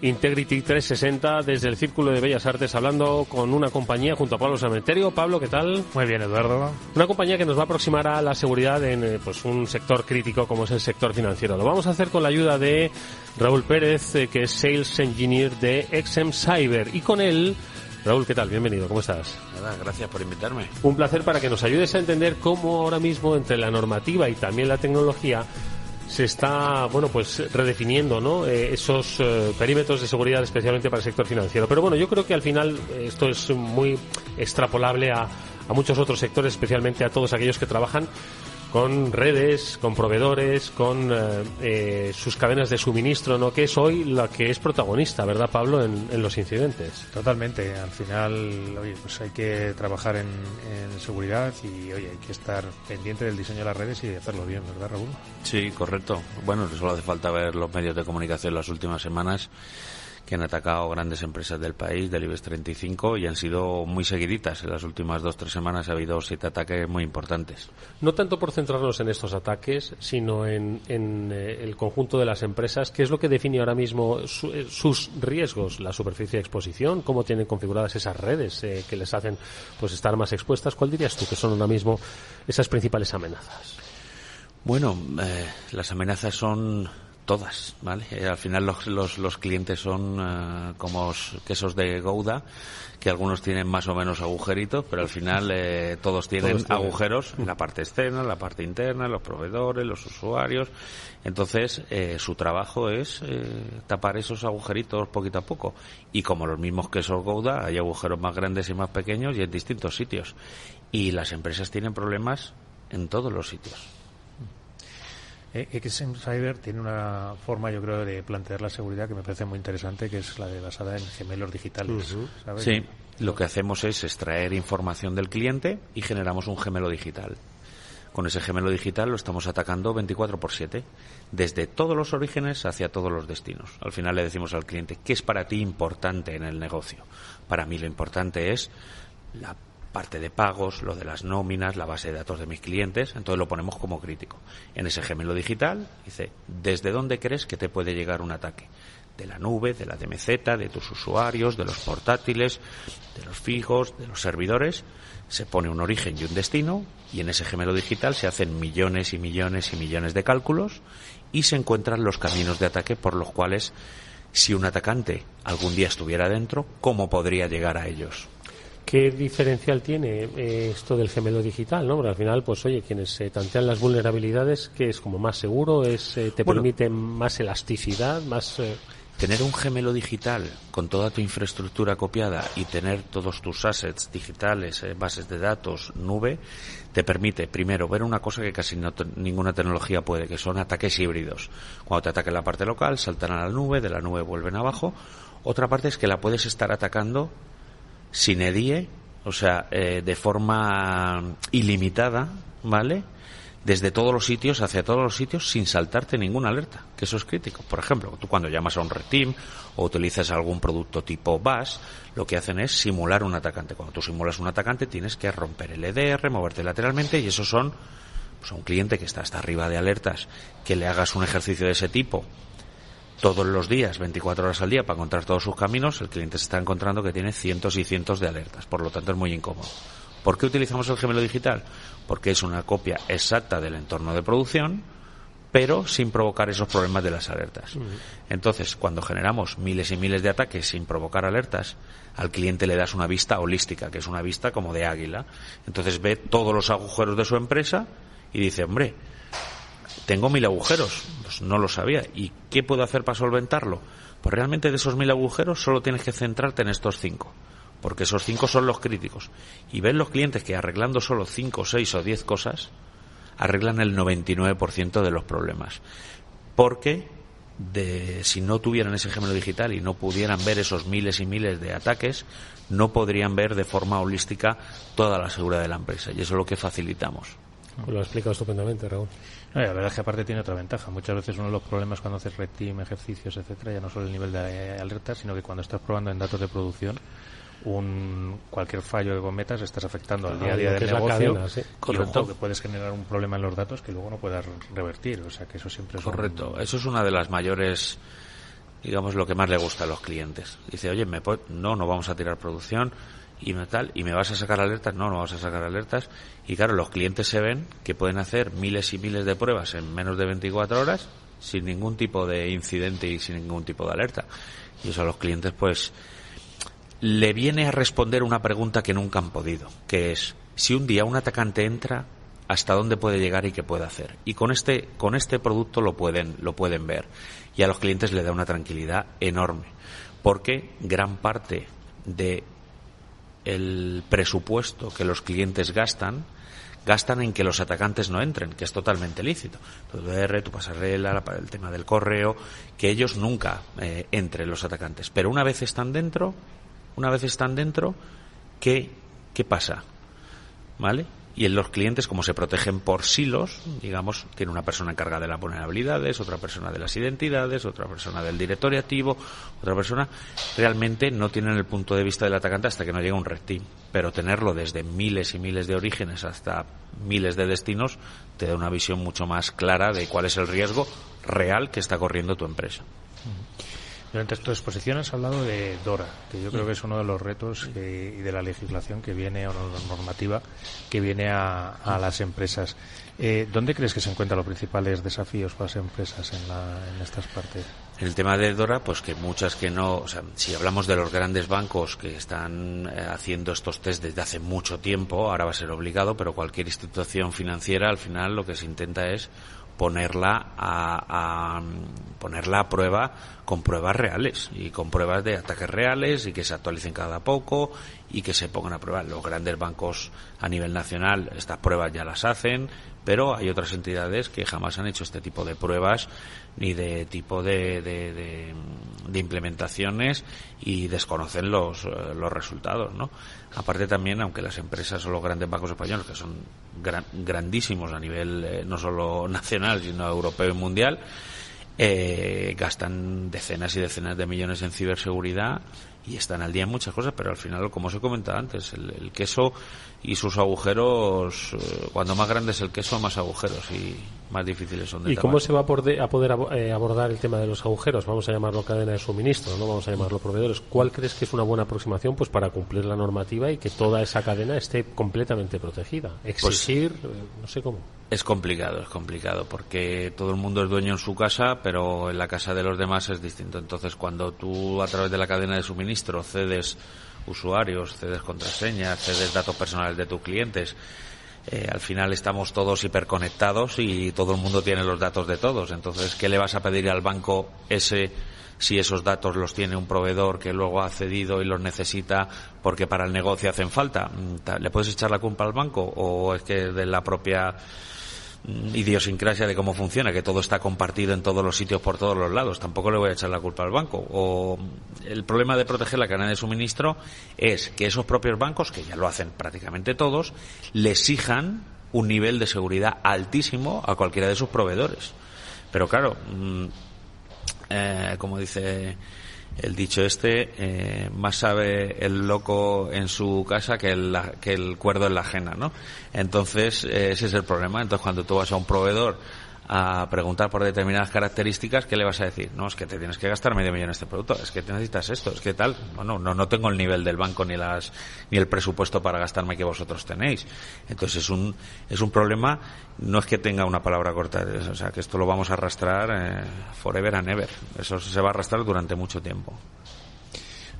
Integrity 360 desde el Círculo de Bellas Artes, hablando con una compañía junto a Pablo Sameterio. Pablo, ¿qué tal? Muy bien, Eduardo. Una compañía que nos va a aproximar a la seguridad en pues un sector crítico como es el sector financiero. Lo vamos a hacer con la ayuda de Raúl Pérez, que es Sales Engineer de XM Cyber, y con él... Raúl, ¿qué tal? Bienvenido, ¿cómo estás? Nada, gracias por invitarme. Un placer para que nos ayudes a entender cómo ahora mismo entre la normativa y también la tecnología se está, bueno, pues redefiniendo, ¿no? Esos perímetros de seguridad especialmente para el sector financiero. Pero bueno, yo creo que al final esto es muy extrapolable a muchos otros sectores, especialmente a todos aquellos que trabajan con redes, con proveedores, con sus cadenas de suministro, ¿no? Que es hoy la que es protagonista, ¿verdad, Pablo, en los incidentes? Totalmente. Al final, oye, pues hay que trabajar en seguridad y, oye, hay que estar pendiente del diseño de las redes y hacerlo bien, ¿verdad, Raúl? Sí, correcto. Bueno, solo hace falta ver los medios de comunicación las últimas semanas que han atacado grandes empresas del país, del IBEX 35, y han sido muy seguiditas. En las últimas 2-3 semanas ha habido 7 ataques muy importantes. No tanto por centrarnos en estos ataques, sino en el conjunto de las empresas. ¿Qué es lo que define ahora mismo sus riesgos? La superficie de exposición, cómo tienen configuradas esas redes que les hacen pues estar más expuestas. ¿Cuál dirías tú que son ahora mismo esas principales amenazas? Bueno, las amenazas son Todas, ¿vale? Al final los clientes son como quesos de Gouda, que algunos tienen más o menos agujeritos, pero al final todos tienen agujeros en la parte externa, en la parte interna, los proveedores, los usuarios. Entonces, su trabajo es tapar esos agujeritos poquito a poco. Y como los mismos quesos Gouda, hay agujeros más grandes y más pequeños y en distintos sitios. Y las empresas tienen problemas en todos los sitios. XMcyber tiene una forma, yo creo, de plantear la seguridad que me parece muy interesante, que es la de basada en gemelos digitales. ¿Sabes? Sí, lo que hacemos es extraer información del cliente y generamos un gemelo digital. Con ese gemelo digital lo estamos atacando 24/7, desde todos los orígenes hacia todos los destinos. Al final le decimos al cliente, ¿qué es para ti importante en el negocio? Para mí lo importante es la parte de pagos, lo de las nóminas, la base de datos de mis clientes, entonces lo ponemos como crítico. En ese gemelo digital dice, ¿desde dónde crees que te puede llegar un ataque? De la nube, de la DMZ, de tus usuarios, de los portátiles, de los fijos, de los servidores. Se pone un origen y un destino y en ese gemelo digital se hacen millones y millones y millones de cálculos y se encuentran los caminos de ataque por los cuales, si un atacante algún día estuviera dentro, ¿cómo podría llegar a ellos? ¿Qué diferencial tiene esto del gemelo digital, no? Porque al final, pues oye, quienes tantean las vulnerabilidades, que es como más seguro, te permite más elasticidad, más... Tener un gemelo digital con toda tu infraestructura copiada y tener todos tus assets digitales, bases de datos, nube, te permite, primero, ver una cosa que casi ninguna tecnología puede, que son ataques híbridos. Cuando te ataquen la parte local, saltan a la nube, de la nube vuelven abajo. Otra parte es que la puedes estar atacando sin EDIE, o sea, de forma ilimitada, ¿vale? Desde todos los sitios, hacia todos los sitios, sin saltarte ninguna alerta, que eso es crítico. Por ejemplo, tú cuando llamas a un red team o utilizas algún producto tipo BAS, lo que hacen es simular un atacante. Cuando tú simulas un atacante tienes que romper el EDR, moverte lateralmente, y eso son, pues, a un cliente que está hasta arriba de alertas, que le hagas un ejercicio de ese tipo todos los días, 24 horas al día, para encontrar todos sus caminos, el cliente se está encontrando que tiene cientos y cientos de alertas, por lo tanto es muy incómodo. ¿Por qué utilizamos el gemelo digital? Porque es una copia exacta del entorno de producción, pero sin provocar esos problemas de las alertas. Entonces, cuando generamos miles y miles de ataques sin provocar alertas, al cliente le das una vista holística, que es una vista como de águila. Entonces ve todos los agujeros de su empresa y dice, hombre, tengo 1000 agujeros, pues no lo sabía. ¿Y qué puedo hacer para solventarlo? Pues realmente de esos 1000 agujeros solo tienes que centrarte en estos 5, porque esos 5 son los críticos. Y ven los clientes que arreglando solo 5, 6 o 10 cosas, arreglan el 99% de los problemas. Porque si no tuvieran ese gemelo digital y no pudieran ver esos miles y miles de ataques, no podrían ver de forma holística toda la seguridad de la empresa. Y eso es lo que facilitamos. Lo ha explicado estupendamente, Raúl. No, la verdad es que aparte tiene otra ventaja. Muchas veces uno de los problemas cuando haces red team, ejercicios, etcétera, ya no solo el nivel de alerta, sino que cuando estás probando en datos de producción, cualquier fallo que cometas estás afectando al día a día del negocio, cadena, ¿sí? Y ojo, que puedes generar un problema en los datos que luego no puedas revertir. O sea que eso siempre es correcto. Eso es una de las mayores, digamos, lo que más le gusta a los clientes. Dice, oye, no vamos a tirar producción y me vas a sacar alertas. No vas a sacar alertas. Y claro, los clientes se ven que pueden hacer miles y miles de pruebas en menos de 24 horas sin ningún tipo de incidente y sin ningún tipo de alerta. Y eso a los clientes, pues, le viene a responder una pregunta que nunca han podido, que es, si un día un atacante entra, ¿hasta dónde puede llegar y qué puede hacer? Y con este producto lo pueden ver. Y a los clientes le da una tranquilidad enorme, porque gran parte de el presupuesto que los clientes gastan en que los atacantes no entren, que es totalmente lícito. Tu EDR, tu pasarela, el tema del correo, que ellos nunca entren los atacantes. Pero una vez están dentro, ¿qué pasa? ¿Vale? Y en los clientes, como se protegen por silos, digamos, tiene una persona encargada de las vulnerabilidades, otra persona de las identidades, otra persona del directorio activo, otra persona, realmente no tienen el punto de vista del atacante hasta que no llega un red team. Pero tenerlo desde miles y miles de orígenes hasta miles de destinos te da una visión mucho más clara de cuál es el riesgo real que está corriendo tu empresa. Durante tu exposición has hablado de DORA, que yo creo que es uno de los retos y de la legislación que viene, o la normativa que viene a las empresas. ¿Dónde crees que se encuentran los principales desafíos para las empresas en estas partes? El tema de DORA, pues que muchas que no, o sea, si hablamos de los grandes bancos que están haciendo estos test desde hace mucho tiempo, ahora va a ser obligado, pero cualquier institución financiera al final lo que se intenta es ponerla a prueba con pruebas reales y con pruebas de ataques reales y que se actualicen cada poco y que se pongan a prueba. Los grandes bancos a nivel nacional estas pruebas ya las hacen, pero hay otras entidades que jamás han hecho este tipo de pruebas ni de tipo de implementaciones y desconocen los resultados, ¿no? Aparte también, aunque las empresas o los grandes bancos españoles, que son grandísimos a nivel no solo nacional, sino europeo y mundial, gastan decenas y decenas de millones en ciberseguridad y están al día en muchas cosas, pero al final, como os he comentado antes, el queso y sus agujeros, cuando más grande es el queso, más agujeros y más difíciles son de ¿Y tapar. cómo se va a poder abordar el tema de los agujeros? Vamos a llamarlo cadena de suministro, no vamos a llamarlo proveedores. ¿Cuál crees que es una buena aproximación pues para cumplir la normativa y que toda esa cadena esté completamente protegida? Exigir, no sé cómo. Es complicado, porque todo el mundo es dueño en su casa, pero en la casa de los demás es distinto. Entonces, cuando tú a través de la cadena de suministro cedes usuarios, cedes contraseñas, cedes datos personales de tus clientes, al final estamos todos hiperconectados y todo el mundo tiene los datos de todos. Entonces, ¿qué le vas a pedir al banco si esos datos los tiene un proveedor que luego ha cedido y los necesita porque para el negocio hacen falta? ¿Le puedes echar la culpa al banco o es que de la propia idiosincrasia de cómo funciona, que todo está compartido en todos los sitios por todos los lados? Tampoco le voy a echar la culpa al banco. O el problema de proteger la cadena de suministro es que esos propios bancos, que ya lo hacen prácticamente todos, le exijan un nivel de seguridad altísimo a cualquiera de sus proveedores. Pero claro, como dice el dicho más sabe el loco en su casa que el cuerdo en la ajena, ¿no? Entonces, ese es el problema. Entonces, cuando tú vas a un proveedor a preguntar por determinadas características, ¿qué le vas a decir? No, es que te tienes que gastar $500,000 en este producto, es que te necesitas esto, es que tal. Bueno, no tengo el nivel del banco ni el presupuesto para gastarme que vosotros tenéis. Entonces es un problema, no es que tenga una palabra corta, o sea, que esto lo vamos a arrastrar forever and ever. Eso se va a arrastrar durante mucho tiempo.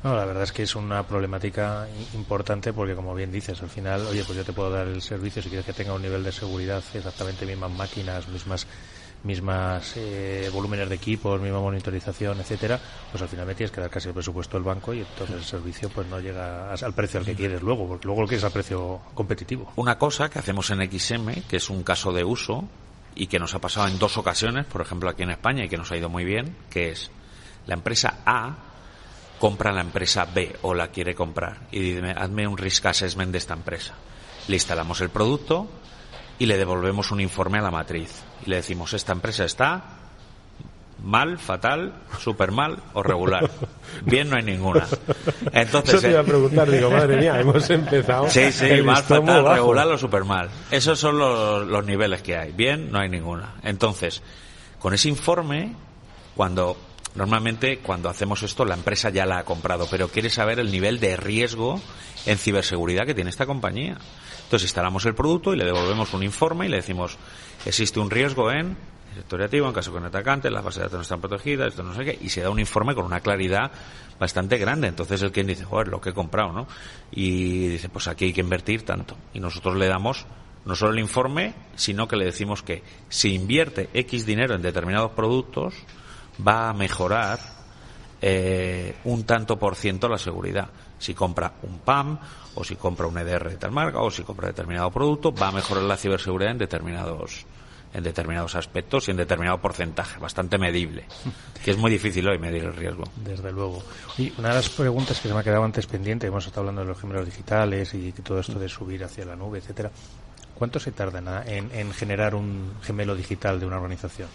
No, la verdad es que es una problemática importante porque, como bien dices, al final, oye, pues yo te puedo dar el servicio si quieres que tenga un nivel de seguridad, exactamente mismas máquinas, mismas volúmenes de equipos, misma monitorización, etcétera, pues al final me tienes que dar casi el presupuesto del banco y entonces el servicio pues no llega al precio al que quieres luego, porque luego lo quieres al precio competitivo. Una cosa que hacemos en XM, que es un caso de uso y que nos ha pasado en 2 ocasiones, por ejemplo aquí en España, y que nos ha ido muy bien, que es la empresa A compra a la empresa B o la quiere comprar y dice, hazme un risk assessment de esta empresa. Le instalamos el producto y le devolvemos un informe a la matriz y le decimos, esta empresa está mal, fatal, súper mal o regular. Bien no hay ninguna. Entonces, eso te iba a preguntar, digo, madre mía, hemos empezado. Sí, mal, fatal, bajo, regular o súper mal. Esos son los niveles que hay. Bien no hay ninguna. Entonces, con ese informe, normalmente cuando hacemos esto la empresa ya la ha comprado, pero quiere saber el nivel de riesgo en ciberseguridad que tiene esta compañía. Entonces instalamos el producto y le devolvemos un informe y le decimos, existe un riesgo en sector activo, en caso con atacante, las bases de datos no están protegidas, esto no sé qué, y se da un informe con una claridad bastante grande. Entonces el cliente dice, joder, lo que he comprado, ¿no? Y dice, pues aquí hay que invertir tanto. Y nosotros le damos no solo el informe, sino que le decimos que si invierte X dinero en determinados productos, va a mejorar un tanto por ciento la seguridad. Si compra un PAM, o si compra un EDR de tal marca, o si compra determinado producto, va a mejorar la ciberseguridad en determinados aspectos y en determinado porcentaje, bastante medible, que es muy difícil hoy medir el riesgo. Desde luego. Y una de las preguntas que se me ha quedado antes pendiente, hemos estado hablando de los gemelos digitales y todo esto de subir hacia la nube, etcétera. ¿Cuánto se tarda en generar un gemelo digital de una organización?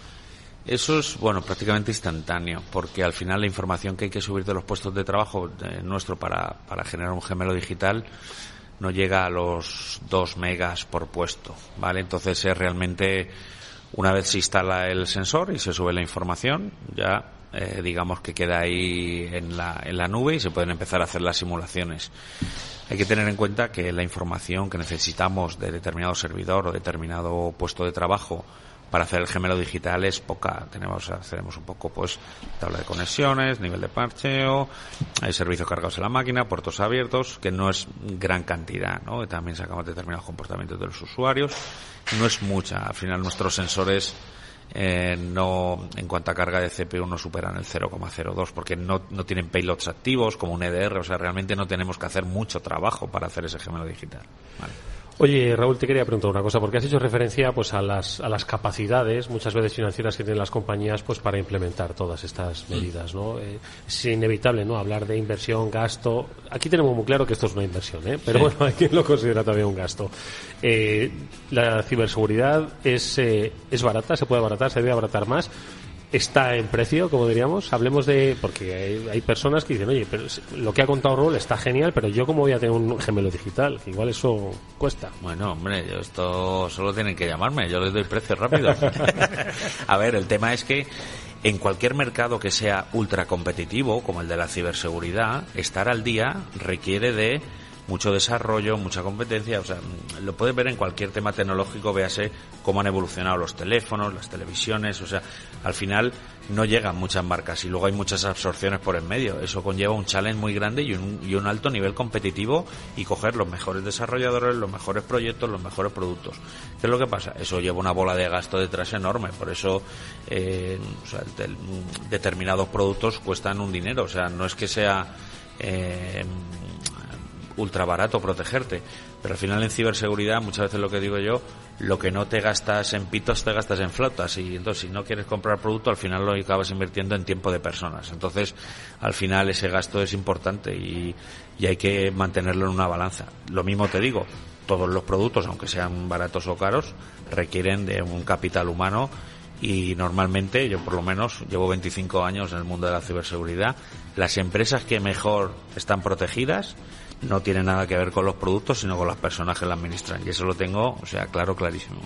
Eso es, prácticamente instantáneo, porque al final la información que hay que subir de los puestos de trabajo nuestro para generar un gemelo digital no llega a los 2 megas por puesto, ¿vale? Entonces es realmente, una vez se instala el sensor y se sube la información, ya digamos que queda ahí en la nube y se pueden empezar a hacer las simulaciones. Hay que tener en cuenta que la información que necesitamos de determinado servidor o determinado puesto de trabajo para hacer el gemelo digital es poca. Hacemos un poco, pues, tabla de conexiones, nivel de parcheo, hay servicios cargados en la máquina, puertos abiertos, que no es gran cantidad, ¿no? También sacamos determinados comportamientos de los usuarios. No es mucha. Al final nuestros sensores no, en cuanto a carga de CPU, no superan el 0,02 porque no tienen payloads activos como un EDR. O sea, realmente no tenemos que hacer mucho trabajo para hacer ese gemelo digital. Vale. Oye, Raúl, te quería preguntar una cosa, porque has hecho referencia pues a las capacidades, muchas veces financieras, que tienen las compañías pues para implementar todas estas medidas, ¿no? Es inevitable, ¿no?, hablar de inversión, gasto. Aquí tenemos muy claro que esto es una inversión, pero sí. Bueno, hay quien lo considera todavía un gasto. La ciberseguridad es barata, se puede abaratar, se debe abaratar más. Está en precio, como diríamos. Hablemos de... Porque hay personas que dicen, oye, pero lo que ha contado Raúl está genial, pero yo cómo voy a tener un gemelo digital, que igual eso cuesta. Bueno, hombre, esto solo tienen que llamarme, yo les doy precio rápido. A ver, el tema es que en cualquier mercado que sea ultra competitivo, como el de la ciberseguridad, estar al día requiere de mucho desarrollo, mucha competencia. O sea, lo puedes ver en cualquier tema tecnológico, véase cómo han evolucionado los teléfonos, las televisiones. O sea, al final no llegan muchas marcas y luego hay muchas absorciones por en medio. Eso conlleva un challenge muy grande y un alto nivel competitivo, y coger los mejores desarrolladores, los mejores proyectos, los mejores productos. ¿Qué es lo que pasa? Eso lleva una bola de gasto detrás enorme. Por eso determinados productos cuestan un dinero. O sea, no es que sea ultra barato protegerte, pero al final en ciberseguridad muchas veces lo que digo yo, lo que no te gastas en pitos te gastas en flautas, y entonces si no quieres comprar producto al final lo acabas invirtiendo en tiempo de personas. Entonces al final ese gasto es importante y hay que mantenerlo en una balanza. Lo mismo te digo, todos los productos, aunque sean baratos o caros, requieren de un capital humano, y normalmente, yo por lo menos llevo 25 años en el mundo de la ciberseguridad, las empresas que mejor están protegidas no tiene nada que ver con los productos, sino con las personas que la administran. Y eso lo tengo, clarísimo.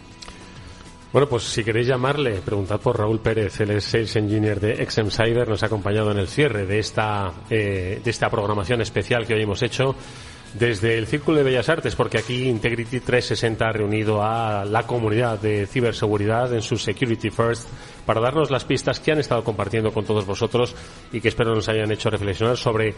Bueno, pues si queréis llamarle, preguntad por Raúl Pérez, él es Sales Engineer de XM Cyber, nos ha acompañado en el cierre de esta programación especial que hoy hemos hecho desde el Círculo de Bellas Artes, porque aquí Integrity 360 ha reunido a la comunidad de ciberseguridad en su Security First para darnos las pistas que han estado compartiendo con todos vosotros y que espero nos hayan hecho reflexionar sobre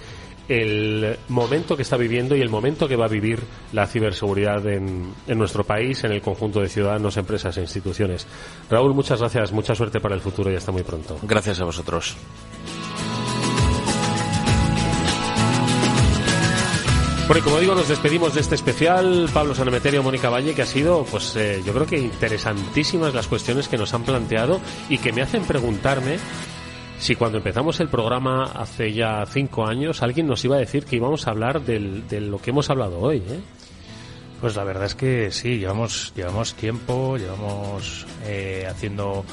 el momento que está viviendo y el momento que va a vivir la ciberseguridad en nuestro país, en el conjunto de ciudadanos, empresas e instituciones. Raúl, muchas gracias, mucha suerte para el futuro y hasta muy pronto. Gracias a vosotros. Bueno, y como digo, nos despedimos de este especial. Pablo Sanemeterio, Mónica Valle, que ha sido, pues yo creo que interesantísimas las cuestiones que nos han planteado y que me hacen preguntarme si cuando empezamos el programa hace ya 5 años alguien nos iba a decir que íbamos a hablar de lo que hemos hablado hoy, ¿eh? Pues la verdad es que sí, llevamos tiempo, haciendo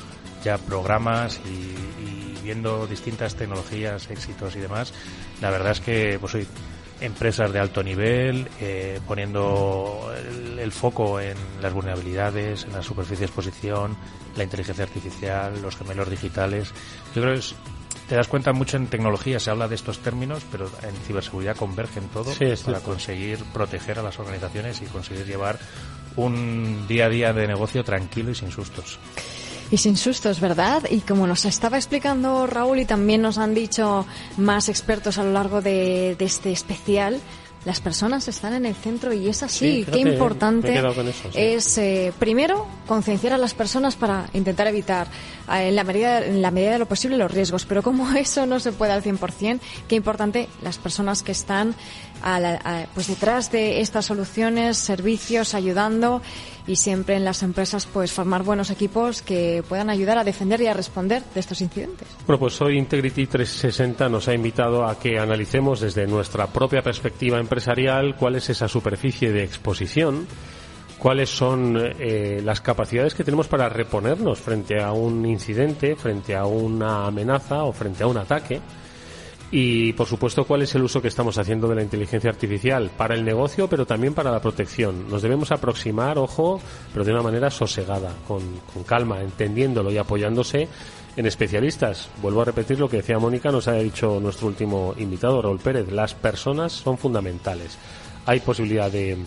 ya programas y viendo distintas tecnologías, éxitos y demás. La verdad es que pues hoy empresas de alto nivel, poniendo el foco en las vulnerabilidades, en la superficie de exposición, la inteligencia artificial, los gemelos digitales. Yo creo que te das cuenta mucho en tecnología, se habla de estos términos, pero en ciberseguridad convergen todo para conseguir proteger a las organizaciones y conseguir llevar un día a día de negocio tranquilo y sin sustos. Y sin sustos, ¿verdad? Y como nos estaba explicando Raúl y también nos han dicho más expertos a lo largo de este especial, las personas están en el centro y es así. Sí, fíjate, qué importante eso, sí. Es, primero, concienciar a las personas para intentar evitar en la medida de lo posible los riesgos. Pero como eso no se puede al 100%, qué importante las personas que están pues detrás de estas soluciones, servicios, ayudando, y siempre en las empresas pues formar buenos equipos que puedan ayudar a defender y a responder de estos incidentes. Bueno, pues hoy Integrity 360 nos ha invitado a que analicemos desde nuestra propia perspectiva empresarial cuál es esa superficie de exposición, cuáles son las capacidades que tenemos para reponernos frente a un incidente, frente a una amenaza o frente a un ataque. Y, por supuesto, cuál es el uso que estamos haciendo de la inteligencia artificial para el negocio, pero también para la protección. Nos debemos aproximar, ojo, pero de una manera sosegada, con calma, entendiéndolo y apoyándose en especialistas. Vuelvo a repetir lo que decía Mónica, nos ha dicho nuestro último invitado, Raúl Pérez. Las personas son fundamentales. Hay posibilidad de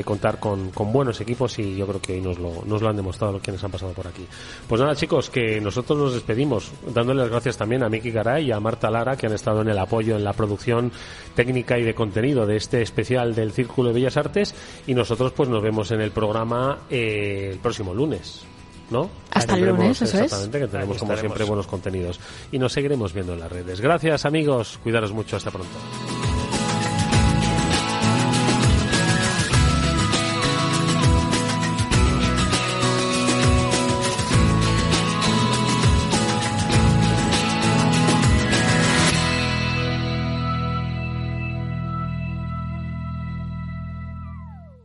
contar con buenos equipos y yo creo que hoy nos lo han demostrado quienes han pasado por aquí. Pues nada, chicos, que nosotros nos despedimos dándole las gracias también a Miki Garay y a Marta Lara, que han estado en el apoyo en la producción técnica y de contenido de este especial del Círculo de Bellas Artes, y nosotros pues nos vemos en el programa el próximo lunes, ¿no? Hasta el lunes, eso es. Exactamente, que tenemos como siempre buenos contenidos y nos seguiremos viendo en las redes. Gracias, amigos, cuidaros mucho, hasta pronto.